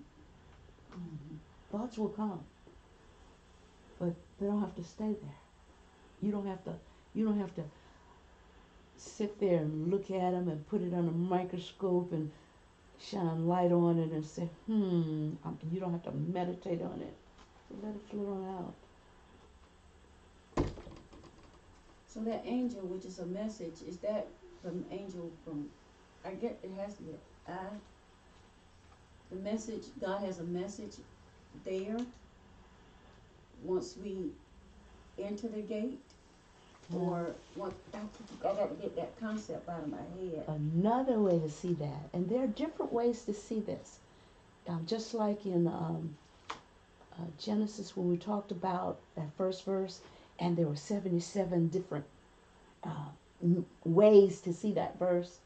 Thoughts will come, but they don't have to stay there. You don't have to sit there and look at them and put it on a microscope and shine light on it and say, you don't have to meditate on it. So let it float on out. So that angel, which is a message, is that from angel from, I get it has to be the message, God has a message there once we enter the gate? Or what? I got to get that concept out of my head. Another way to see that, and there are different ways to see this. Just like in Genesis, when we talked about that first verse, and there were 77 different ways to see that verse.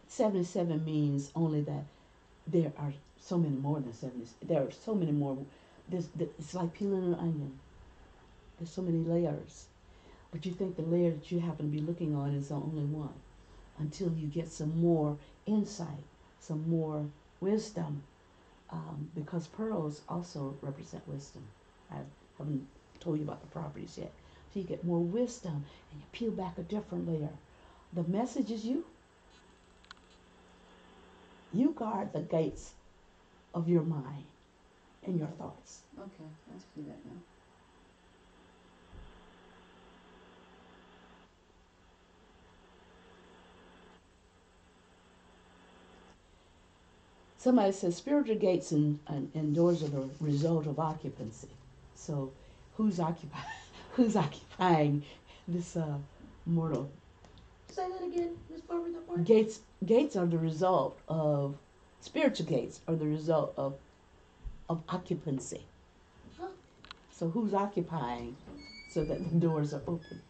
77 means only that there are so many more than 70. There are so many more. It's like peeling an onion. There's so many layers. But you think the layer that you happen to be looking on is the only one until you get some more insight, some more wisdom, because pearls also represent wisdom. I haven't told you about the properties yet. So you get more wisdom and you peel back a different layer. The message is you. You guard the gates of your mind and your thoughts. Okay, I see that now. Somebody says spiritual gates and doors are the result of occupancy. So who's occupying this mortal? Say that again, Miss Barbara. That part. Gates are the result of spiritual gates are the result of occupancy. Huh? So who's occupying so that the doors are open?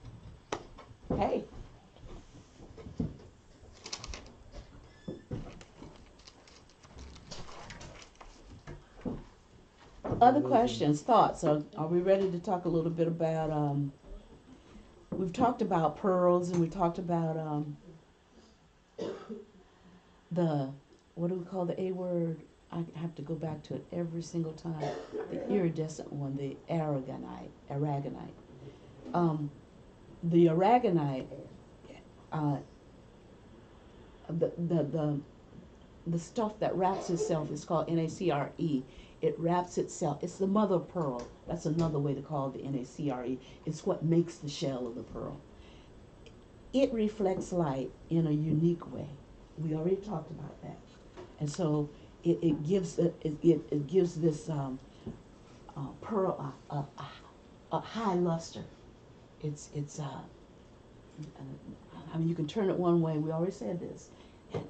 Hey. Other questions, thoughts? Are we ready to talk a little bit about, we've talked about pearls and we talked about what do we call the A word? I have to go back to it every single time. The iridescent one, the aragonite. The aragonite, the stuff that wraps itself is called NaCre. It wraps itself. It's the mother of pearl. That's another way to call it the NaCre. It's what makes the shell of the pearl. It reflects light in a unique way. We already talked about that. And so it gives this pearl a high luster. It's I mean, you can turn it one way. We already said this,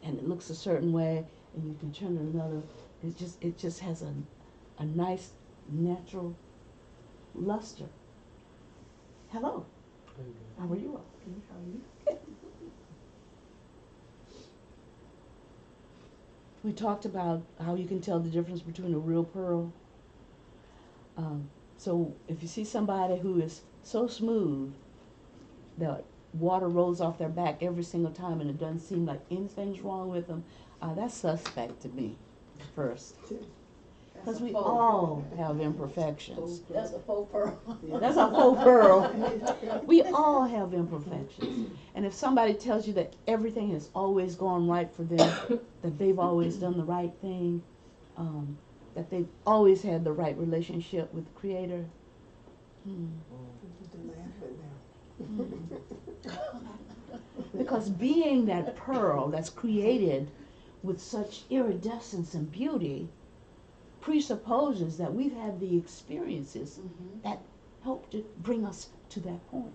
and it looks a certain way, and you can turn it another. It just has a nice natural luster. Hello. How are you? How are you? We talked about how you can tell the difference between a real pearl. So if you see somebody who is so smooth that water rolls off their back every single time and it doesn't seem like anything's wrong with them, that's suspect to me first. Because we all have imperfections. That's a faux pearl. That's a faux pearl. We all have imperfections. And if somebody tells you that everything has always gone right for them, that they've always done the right thing, that they've always had the right relationship with the Creator, because being that pearl that's created with such iridescence and beauty presupposes that we've had the experiences that helped to bring us to that point.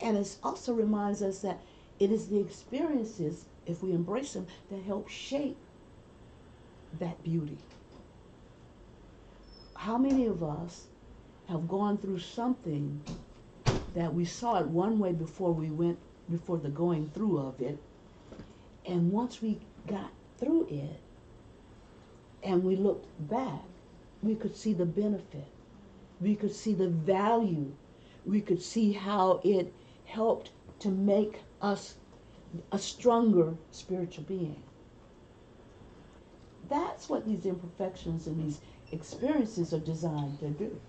And it also reminds us that it is the experiences, if we embrace them, that help shape that beauty. How many of us have gone through something that we saw it one way before we went before the going through of it. And once we got through it and we looked back, we could see the benefit. We could see the value. We could see how it helped to make us a stronger spiritual being. That's what these imperfections and these experiences are designed to do.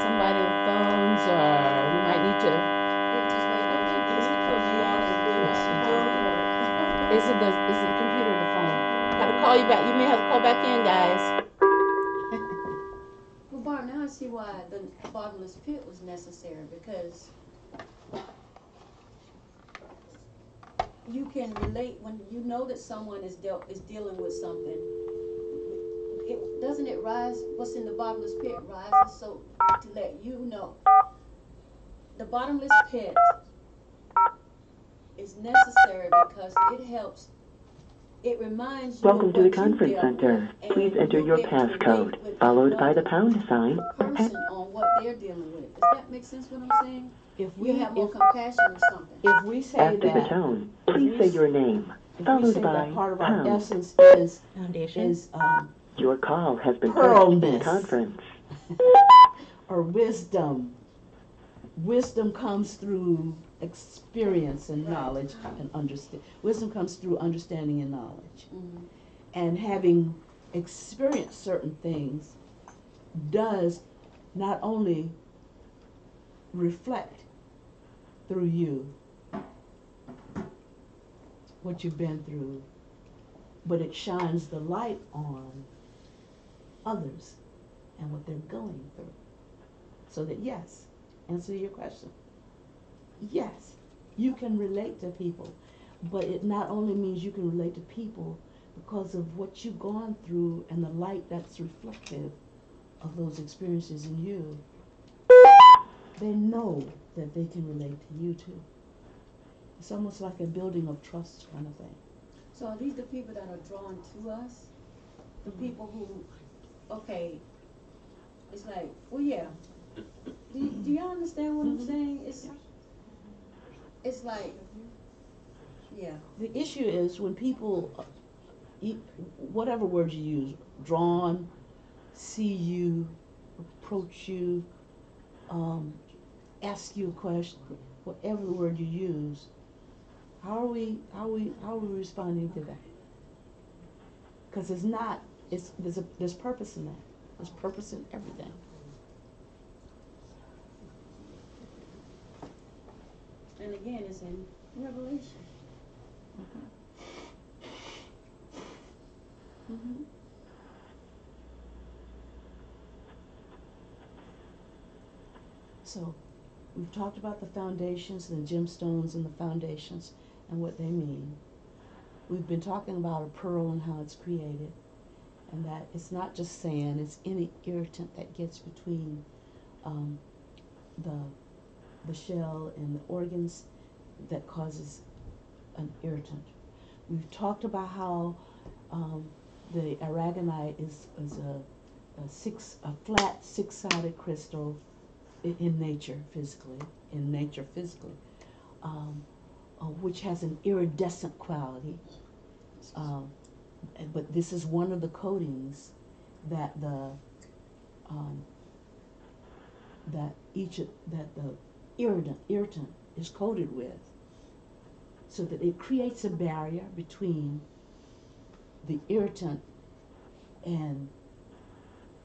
Somebody with phones, or we might need to. Just wait on you. Is it the computer or the phone? Gotta call you back. You may have to call back in, guys. Well, Barb, now I see why the bottomless pit was necessary, because you can relate when you know that someone is dealing with something. Doesn't it rise? What's in the bottomless pit rises so to let you know. The bottomless pit is necessary because it helps. It reminds you. Welcome of to the what you conference dealt center. with, Please and enter you'll your be able to relate passcode, with followed by the another pound sign. person on what they're dealing with. Does that make sense? What I'm saying? If You we have more compassion or something. if we say After the that, tone, if please we say s- your name, if we followed say by that part of our pound. essence Foundation. is Your call has been placed in pearlness. conference. or wisdom. Wisdom comes through experience and knowledge and understand. Wisdom comes through understanding and knowledge. Mhm. And having experienced certain things does not only reflect through you what you've been through, but it shines the light on others and what they're going through. So that, yes, answer your question. Yes, you can relate to people, but it not only means you can relate to people because of what you've gone through and the light that's reflective of those experiences in you. They know that they can relate to you too. It's almost like a building of trust kind of thing. So are these the people that are drawn to us? The people who, okay, it's like, well, yeah. Do y'all understand what I'm saying? It's like, yeah. The issue is when people, whatever word you use, drawn, see you, approach you, ask you a question, whatever the word you use, how are we responding to that? Because there's purpose in that. There's purpose in everything. And again, it's in Revelation. Mm-hmm. So, we've talked about the foundations, the gemstones and the foundations and what they mean. We've been talking about a pearl and how it's created, and that it's not just sand, it's any irritant that gets between the shell and the organs that causes an irritant. We've talked about how the aragonite is a flat six-sided crystal in nature physically, which has an iridescent quality. But this is one of the coatings that the irritant is coated with, so that it creates a barrier between the irritant and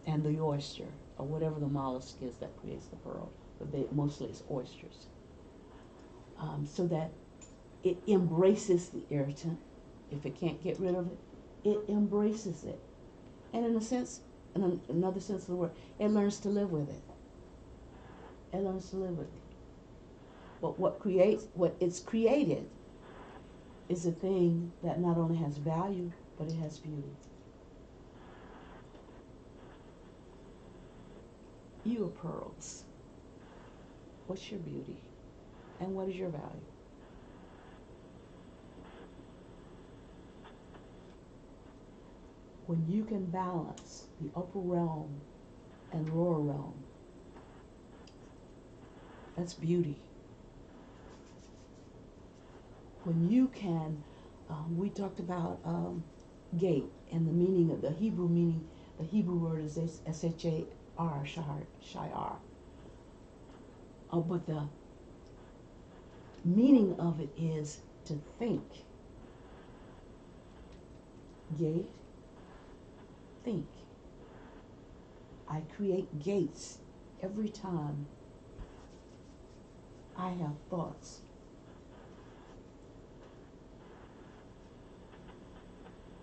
the oyster, or whatever the mollusk is that creates the pearl, but mostly it's oysters. So that it embraces the irritant. If it can't get rid of it, it embraces it. And in a sense, in another sense of the word, it learns to live with it. It learns to live with it. But what it's created is a thing that not only has value, but it has beauty. You are pearls. What's your beauty? And what is your value? When you can balance the upper realm and lower realm That's beauty. When you can, we talked about gate and the meaning of the Hebrew meaning. The Hebrew word is S-H-A-R, shayar. But the meaning of it is to think. Gate, think. I create gates every time I have thoughts.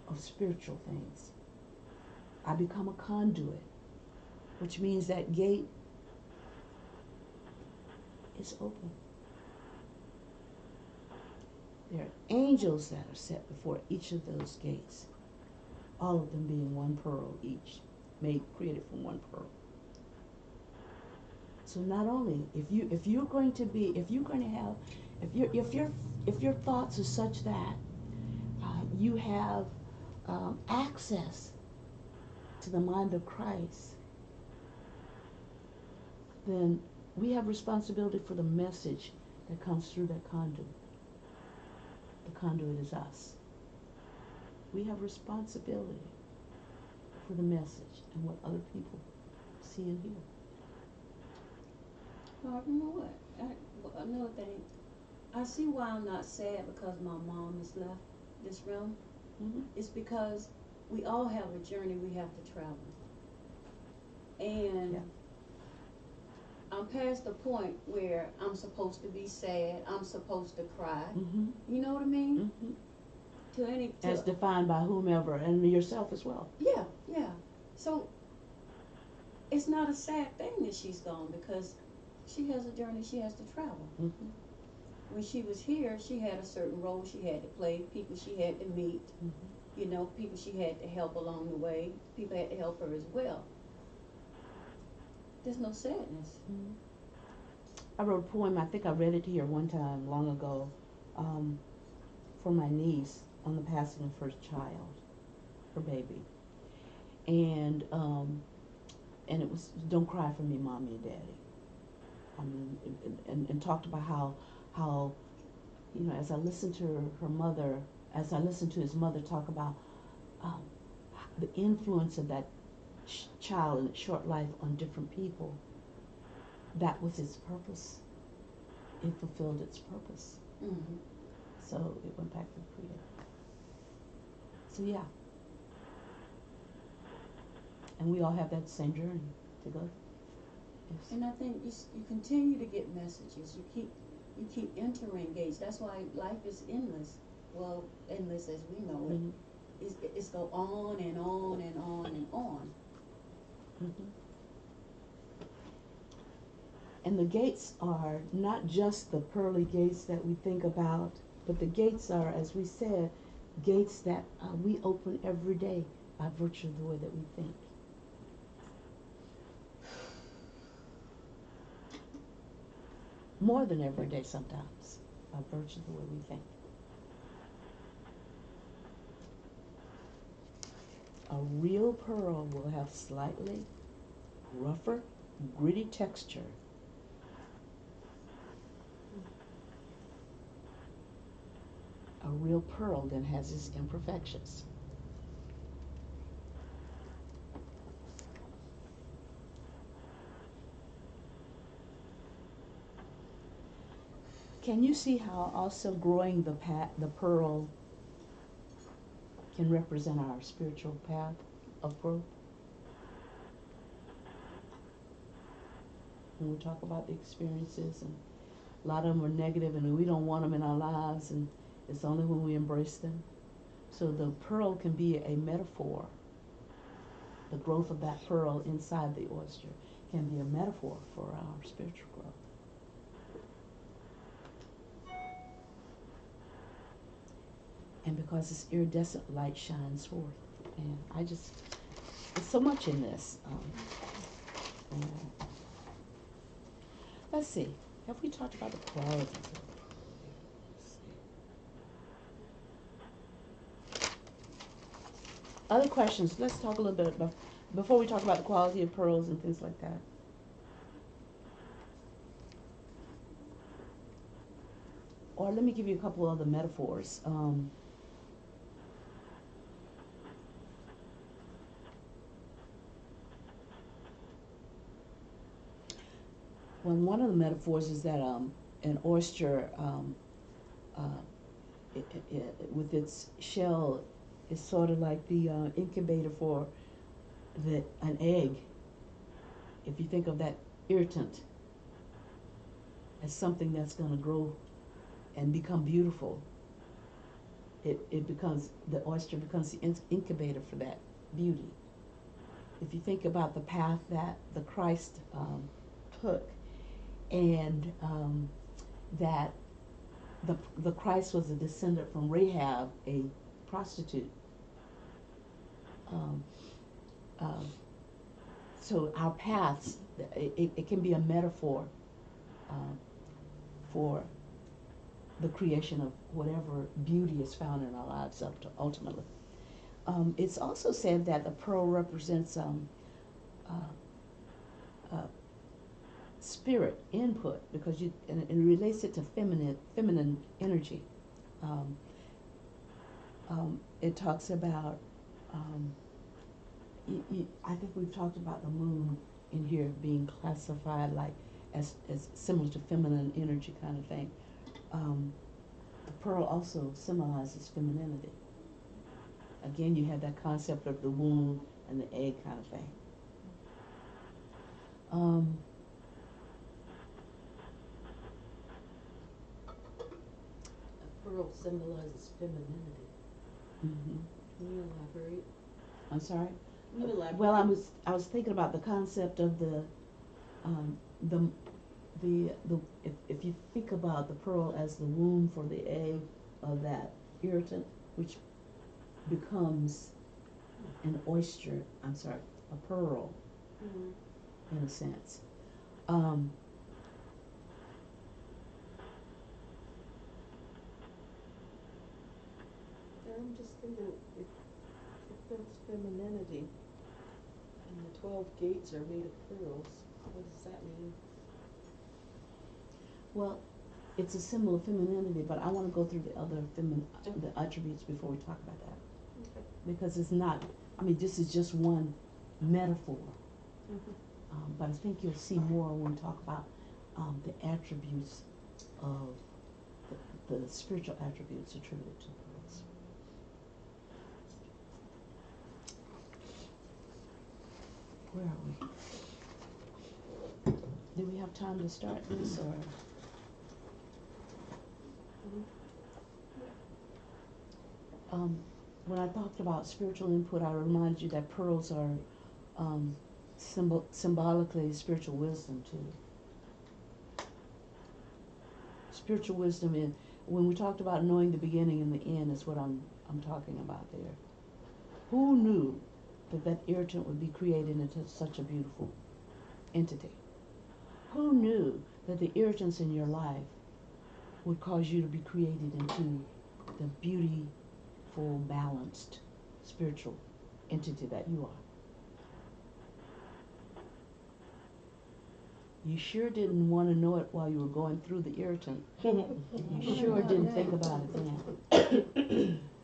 Of spiritual things. I become a conduit, which means that gate is open. There are angels that are set before each of those gates, all of them being one pearl each, created from one pearl. So not only if your thoughts are such that you have access to the mind of Christ, then we have responsibility for the message that comes through that conduit. The conduit is us. We have responsibility for the message and what other people see and hear. Well, you know what? Another thing, I see why I'm not sad because my mom has left this realm. Mm-hmm. It's because we all have a journey we have to travel. And Yeah. I'm past the point where I'm supposed to be sad, I'm supposed to cry. Mm-hmm. You know what I mean? Mm-hmm. As defined by whomever and yourself as well. Yeah, yeah. So it's not a sad thing that she's gone because she has a journey she has to travel. Mm-hmm. When she was here, she had a certain role she had to play, people she had to meet, Mm-hmm. you know, people she had to help along the way, people had to help her as well. There's no sadness. Mm-hmm. I wrote a poem, I think I read it here one time long ago, for my niece on the passing of her child, her baby. And it was, don't cry for me, mommy and daddy. I mean, and talked about how, you know, as I listened to her mother, as I listened to his mother talk about the influence of that child in its short life on different people, that was its purpose. It fulfilled its purpose. Mm-hmm. So it went back to the Creator. So yeah. And we all have that same journey to go. Yes. And I think you continue to get messages. You keep entering gates. That's why life is endless. Well, endless as we know it. Mm-hmm. It's go on and on and on and on. Mm-hmm. And the gates are not just the pearly gates that we think about, but the gates are, as we said, gates that we open every day by virtue of the way that we think. More than every day sometimes, by virtue of the way we think. A real pearl will have slightly rougher, gritty texture. A real pearl then has its imperfections. Can you see how also growing the pearl can represent our spiritual path of growth? When we talk about the experiences, and a lot of them are negative and we don't want them in our lives, and it's only when we embrace them. So the pearl can be a metaphor. The growth of that pearl inside the oyster can be a metaphor for our spiritual growth. And because this iridescent light shines forth. And there's so much in this. Let's see. Have we talked about the qualities of it? Other questions? Let's talk a little bit about, before we talk about the quality of pearls and things like that. or let me give you a couple other metaphors. Well, one of the metaphors is that an oyster, uh, with its shell, is sort of like the incubator for an egg. If you think of that irritant as something that's going to grow and become beautiful, it becomes, the oyster becomes the incubator for that beauty. If you think about the path that the Christ took, and that the Christ was a descendant from Rahab, a prostitute. So our paths, it can be a metaphor for the creation of whatever beauty is found in our lives up to ultimately. It's also said that the pearl represents spirit input, because and it relates it to feminine energy. It talks about, I think we've talked about the moon in here being classified like as similar to feminine energy kind of thing. The pearl also symbolizes femininity. Again, you have that concept of the womb and the egg kind of thing. Pearl symbolizes femininity. Mm-hmm. Can you elaborate? I'm sorry? Can you elaborate? Well, I was thinking about the concept of if you think about the pearl as the womb for the egg of that irritant, which becomes an oyster, a pearl, in a sense. I'm just thinking, if that's femininity, and the 12 gates are made of pearls, what does that mean? Well, it's a symbol of femininity, but I want to go through the other the attributes before we talk about that. Okay. Because it's not, this is just one metaphor. But I think you'll see more when we talk about the attributes of the spiritual attributes attributed to pearls. Where are we? Do we have time to start this, or? When I talked about spiritual input, I reminded you that pearls are symbolically spiritual wisdom too. Spiritual wisdom when we talked about knowing the beginning and the end, is what I'm talking about there. Who knew that irritant would be created into such a beautiful entity? Who knew that the irritants in your life would cause you to be created into the beautiful, balanced, spiritual entity that you are? You sure didn't want to know it while you were going through the irritant. You sure didn't think about it then.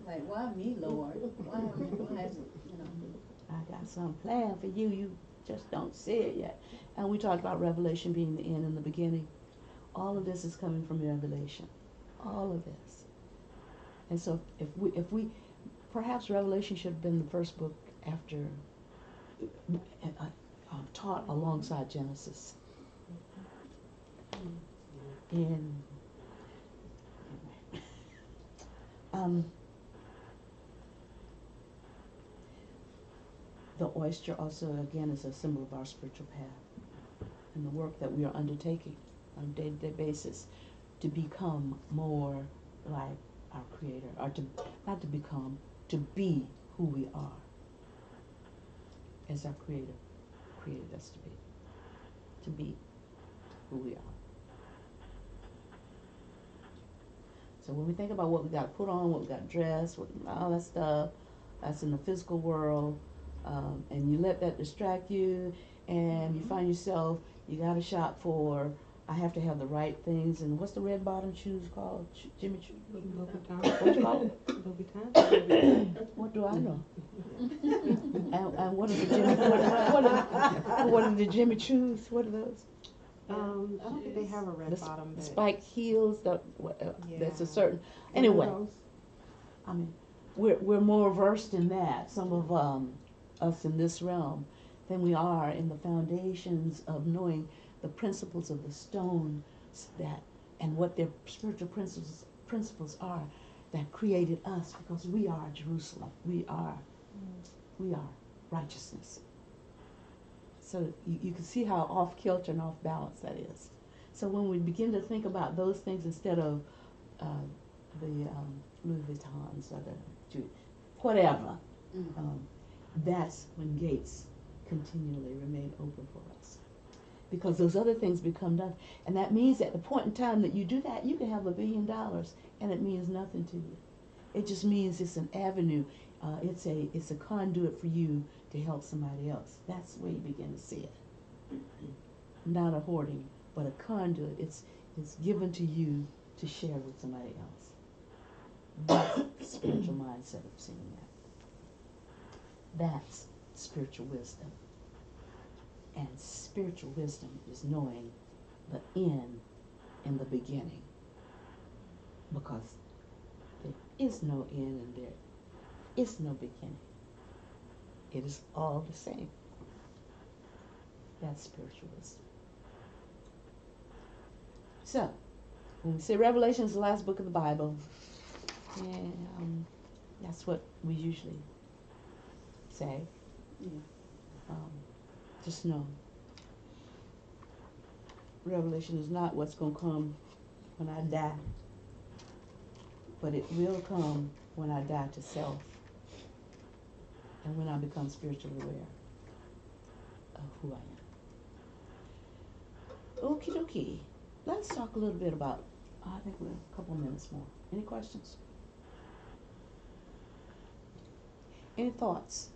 Like, why me, Lord? Why hasn't, I got something planned for you. You just don't see it yet. And we talked about Revelation being the end and the beginning. All of this is coming from Revelation. All of this. And so if we perhaps Revelation should have been the first book after taught alongside Genesis. And the oyster also, again, is a symbol of our spiritual path and the work that we are undertaking on a day-to-day basis to become more like our Creator, or not to become, to be who we are as our Creator created us to be who we are. So when we think about what we got to put on, what we got to dress, all that stuff, that's in the physical world, and you let that distract you, and you find yourself, you got to shop for I have to have the right things. And what's the red bottom shoes called? Jimmy Choo? Louboutin. What you call it? Louboutin. What do I know? And what are the Jimmy? What are the Jimmy Choos? What are those? I don't think they have a red The bottom. But spike heels. That's a Yeah. certain. What are Anyway, those? I mean, we're more versed in that. Some of us in this realm than we are in the foundations of knowing the principles of the stone that and what their spiritual principles are that created us, because we are Jerusalem. We are righteousness. So you can see how off kilter and off balance that is. So when we begin to think about those things instead of the Louis Vuittons or whatever, that's when gates continually remain open for us. Because those other things become done. And that means at the point in time that you do that, you can have $1 billion and it means nothing to you. It just means it's an avenue. It's a conduit for you to help somebody else. That's the way you begin to see it. Not a hoarding, but a conduit. It's given to you to share with somebody else. That's the spiritual mindset of seeing that. That's spiritual wisdom. And spiritual wisdom is knowing the end in the beginning. Because there is no end and there is no beginning. It is all the same. That's spiritual wisdom. So, when we say Revelation is the last book of the Bible, that's what we usually say. Yeah. Just know, Revelation is not what's going to come when I die, but it will come when I die to self and when I become spiritually aware of who I am. Okie dokie. Let's talk a little bit about, I think we're a couple minutes more. Any questions? Any thoughts?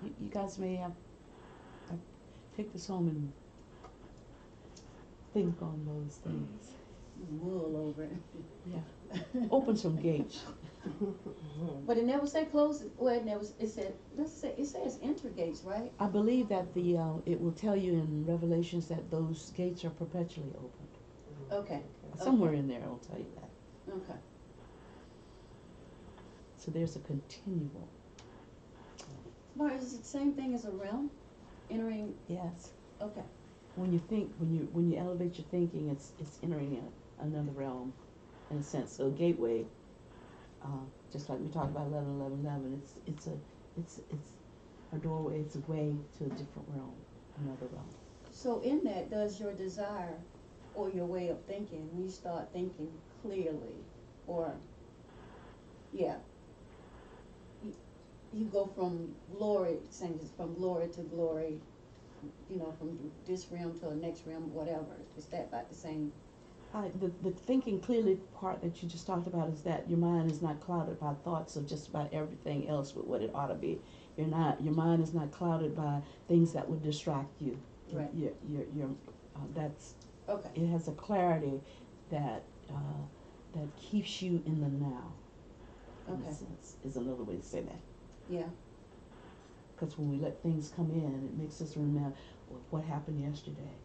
You guys may have take this home and think on those things. Wool over it. Yeah. Open some gates. But it never said close. Well, it never. It said. It says enter gates, right? I believe that it will tell you in Revelations that those gates are perpetually open. Okay. Somewhere in there it will tell you that. Okay. So there's a continual. But is it the same thing as a realm? Entering. Yes. Okay. When you think, when you elevate your thinking, it's entering another realm, in a sense. So a gateway, just like we talked about 11:11:11, it's a doorway. It's a way to a different realm, another realm. So in that, does your desire or your way of thinking, when you start thinking clearly, or you go from glory, saying it's from glory to glory, from this realm to the next realm, whatever. Is that about the same? The thinking clearly part that you just talked about is that your mind is not clouded by thoughts of just about everything else with what it ought to be. Your mind is not clouded by things that would distract you. Right. That's Okay. it has a clarity that keeps you in the now. In Okay. a sense, is another way to say that. Yeah. Because when we let things come in, it makes us remember what happened yesterday,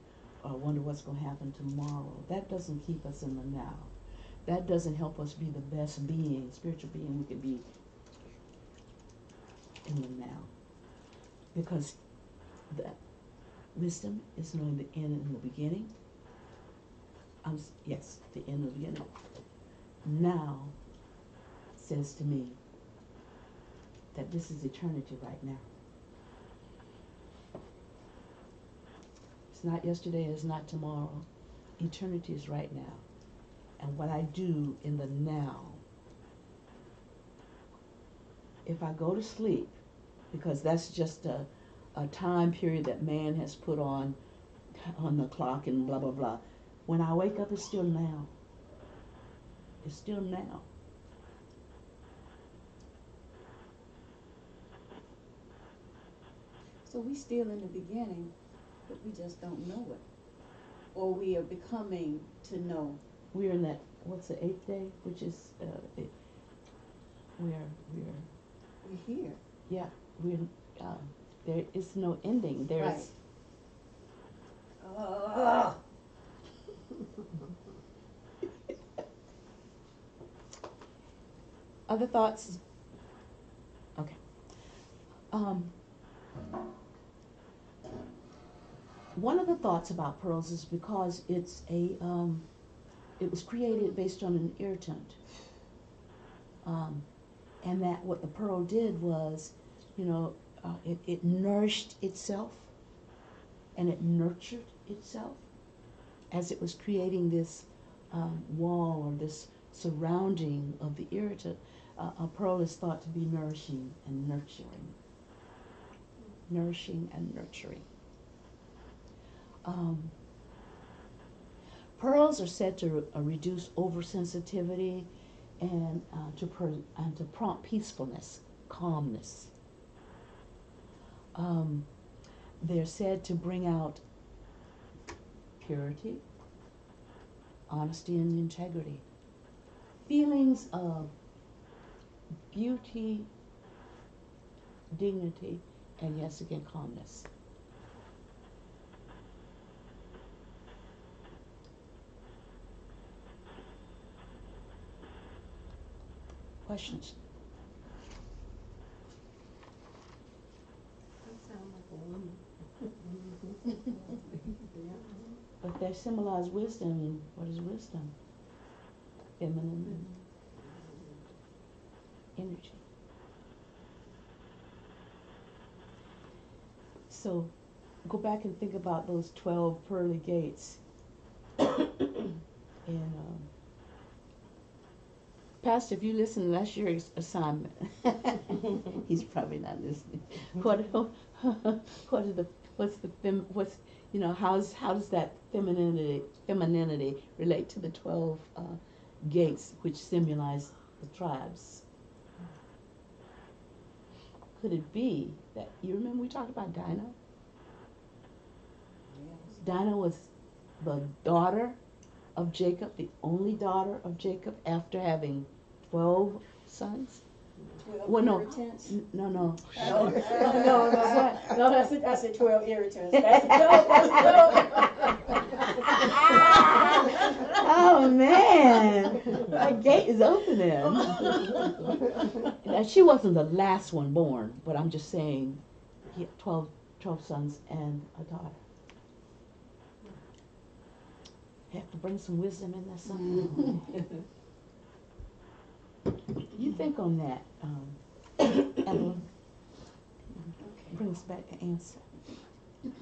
or wonder what's going to happen tomorrow. That doesn't keep us in the now. That doesn't help us be the best being, spiritual being we can be in the now. Because the wisdom is knowing the end and the beginning. Yes, the end and the beginning. Now says to me that this is eternity right now. It's not yesterday, it's not tomorrow. Eternity is right now. And what I do in the now, if I go to sleep, because that's just a time period that man has put on the clock and blah, blah, blah. When I wake up, it's still now. It's still now. So we still in the beginning, but we just don't know it. or we are becoming to know? We're in that, what's the 8th day, which is, we're, We're here. yeah, we're, there is no ending. There's, Right. other thoughts? Okay. One of the thoughts about pearls is because it's a, it was created based on an irritant. And that what the pearl did was, you know, it nourished itself and it nurtured itself as it was creating this wall or this surrounding of the irritant. A pearl is thought to be nourishing and nurturing. Nourishing and nurturing. Pearls are said to reduce oversensitivity and to prompt peacefulness, calmness. They're said to bring out purity, honesty, and integrity. Feelings of beauty, dignity, and yes, again, calmness. Questions? That sounds like a woman. But they symbolize wisdom, and what is wisdom? Feminine energy. So go back and think about those 12 pearly gates. And Pastor, if you listen, that's your assignment. He's probably not listening. What's you know, how does that femininity relate to the 12 gates, which symbolize the tribes? Could it be that, you remember we talked about Dinah? Yes. Dinah was the daughter of Jacob, the only daughter of Jacob after having 12 sons? 12 Well, no. irritants? No. No, that's the 12 irritants. That's 12. Oh man, that gate is opening. Now, she wasn't the last one born, but I'm just saying, he had 12 sons and a daughter. Have to bring some wisdom in there something. You think on that, Evelyn. Bring us back the answer.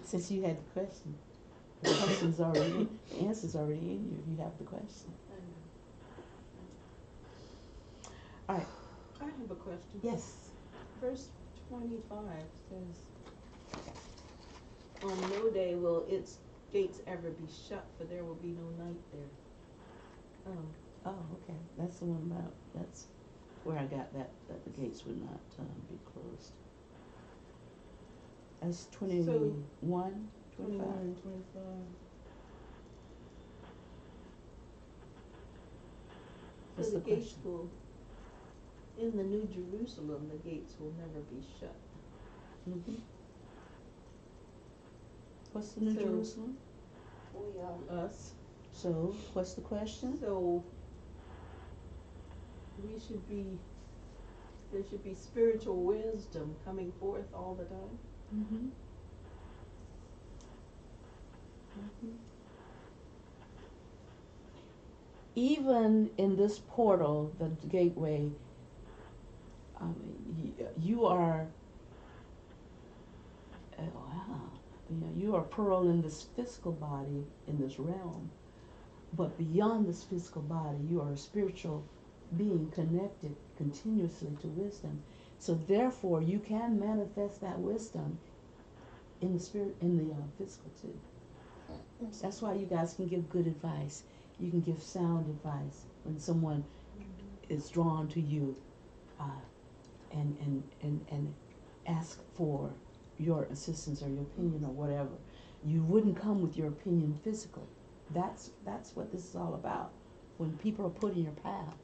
Since you had the question. The question's already, the answer's already in you if you have the question. All right. I have a question. Yes. Verse 25 says, on no day will its gates ever be shut, for there will be no night there. Oh, okay. That's the one about, that's where I got that the gates would not be closed. That's 21, 25. 21 and 25. What's So the the gates question? will, in the New Jerusalem, the gates will never be shut. Mm-hmm. What's the New So- Jerusalem? We are. Us. So, what's the question? So there should be spiritual wisdom coming forth all the time. Mm-hmm. Even in this portal, the gateway, you are, you are pearl in this physical body, in this realm. But beyond this physical body, you are a spiritual being connected continuously to wisdom. So therefore, you can manifest that wisdom in the spirit, in the physical too. That's why you guys can give good advice. You can give sound advice when someone is drawn to you, and ask for your assistance or your opinion or whatever. You wouldn't come with your opinion physically. That's what this is all about. When people are put in your path,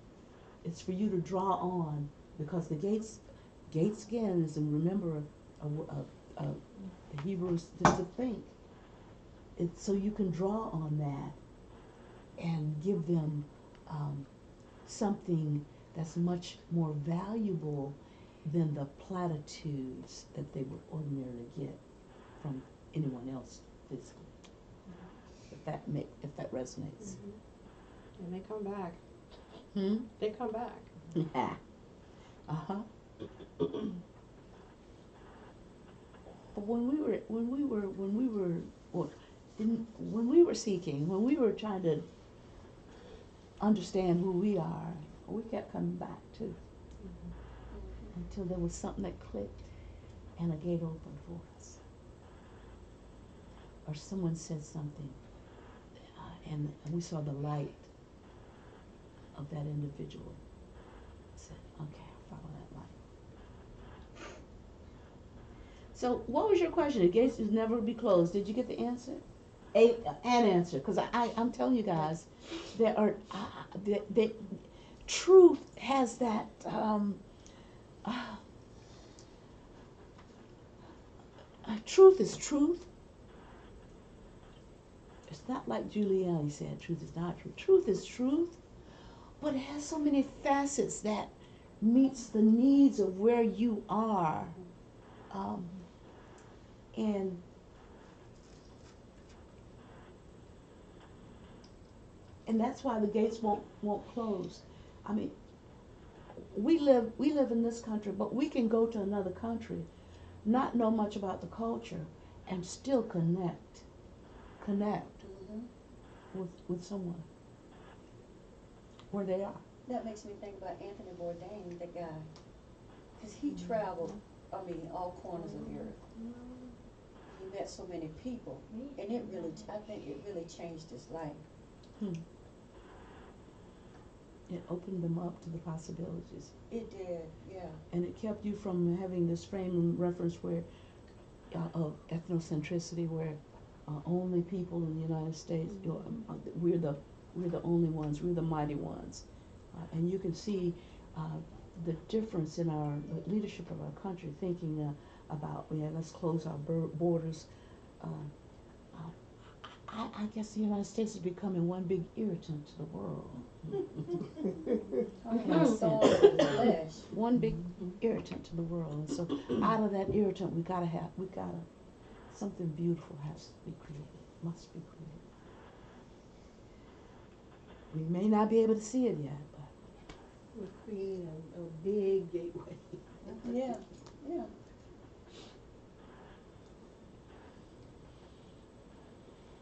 it's for you to draw on, because the gates again is, and remember, the Hebrews to think. It's so you can draw on that and give them something that's much more valuable than the platitudes that they would ordinarily get from anyone else physically. If that resonates. And they come back. Hmm? They come back. Yeah. Uh-huh. But when we were seeking, when we were trying to understand who we are, we kept coming back too. Until there was something that clicked and a gate opened for us. Or someone said something, and we saw the light of that individual. Said, okay, I'll follow that light. So what was your question? The gates will never be closed. Did you get the answer? An answer, because I'm telling you guys, there are truth has that truth is truth. It's not like Giuliani said, truth is not truth. Truth is truth, but it has so many facets that meets the needs of where you are, and that's why the gates won't close. I mean, we live in this country, but we can go to another country, not know much about the culture, and still connect with someone where they are. That makes me think about Anthony Bourdain, the guy, because he traveled, all corners of the earth. He met so many people, and I think it really changed his life. It opened them up to the possibilities. It did, yeah. And it kept you from having this frame of reference where of ethnocentricity, where only people in the United States, we're the only ones, we're the mighty ones, and you can see the difference in our leadership of our country, thinking about let's close our borders. I guess the United States is becoming one big irritant to the world. One big irritant to the world, and so out of that irritant, we gotta something beautiful has to be created, must be created. We may not be able to see it yet, but we're creating a big gateway. Yeah, yeah.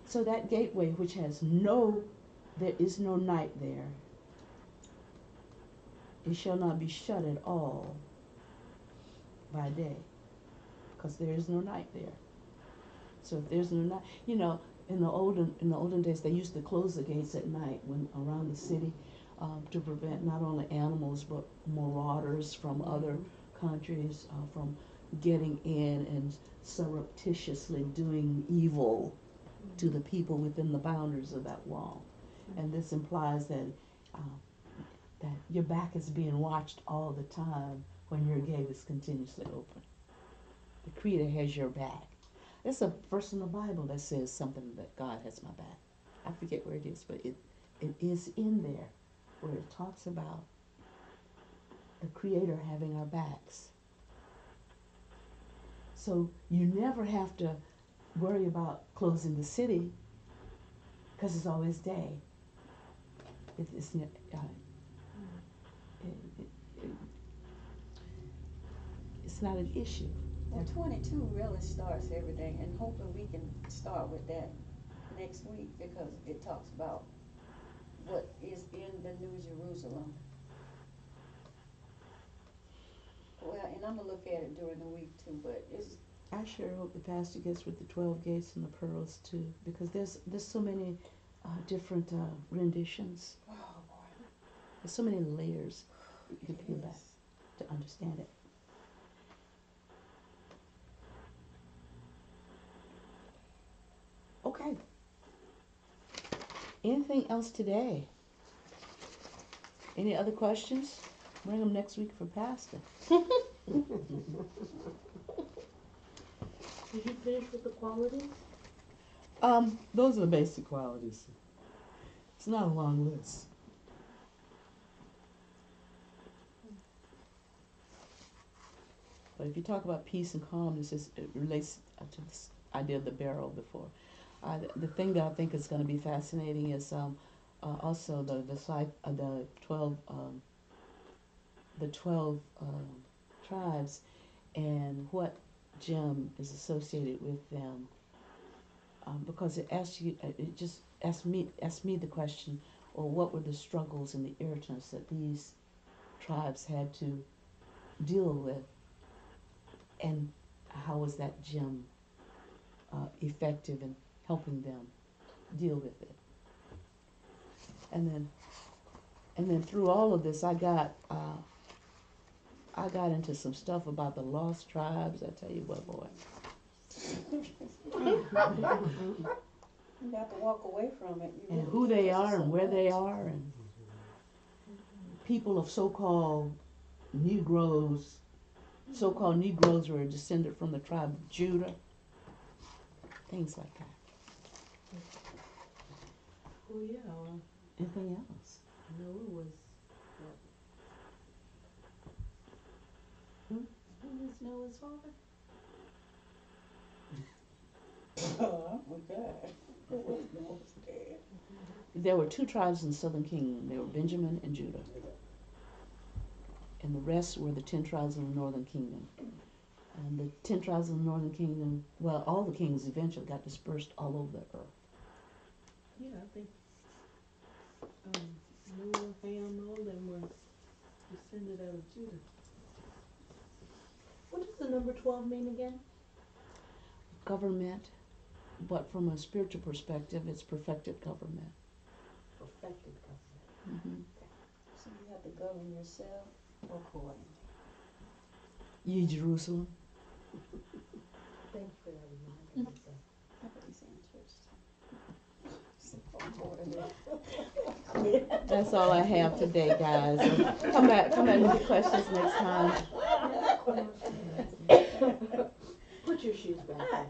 So that gateway, which has there is no night there. It shall not be shut at all by day, because there is no night there. So if there's no night, in the olden days, they used to close the gates at night when around the city to prevent not only animals but marauders from other countries from getting in and surreptitiously doing evil to the people within the boundaries of that wall. And this implies that your back is being watched all the time when your gate is continuously open. The Creator has your back. There's a verse in the Bible that says something that God has my back. I forget where it is, but it is in there where it talks about the Creator having our backs. So you never have to worry about closing the city because it's always day. It's not an issue. Well, 22 really starts everything, and hoping we can start with that next week, because it talks about what is in the New Jerusalem. Well, and I'm going to look at it during the week too, but I sure hope the pastor gets with the 12 gates and the pearls too, because there's so many different renditions. Oh boy. There's so many layers you can peel back to understand it. Okay. Anything else today? Any other questions? Bring them next week for Pastor. Did you finish with the qualities? Those are the basic qualities. It's not a long list. But if you talk about peace and calmness, it relates to this idea of the barrel before. The thing that I think is going to be fascinating is also the 12 tribes and what gem is associated with them. Because it just asked me the question, or what were the struggles and the irritants that these tribes had to deal with, and how was that gem effective in helping them deal with it. And then through all of this, I got into some stuff about the lost tribes. I tell you what, boy. You got to walk away from it. You And really who do, they 'cause are it's and so where they much. are, and people of so-called Negroes were descended from the tribe of Judah. Things like that. Well, yeah, Anything else? Noah was, who was Noah's father? There were two tribes in the southern kingdom. They were Benjamin and Judah. And the rest were the 10 tribes in the northern kingdom. And the 10 tribes in the northern kingdom, well, all the kings eventually got dispersed all over the earth. Yeah, I think, Noah, Ham, all them were descended out of Judah. What does the number 12 mean again? Government, but from a spiritual perspective, it's perfected government. Perfected government. Mm-hmm. So you have to govern yourself accordingly. Ye Jerusalem. Thank you for that reminder. Lisa. That's what we say in church. That's all I have today, guys. Come back with your questions next time. Put your shoes back on.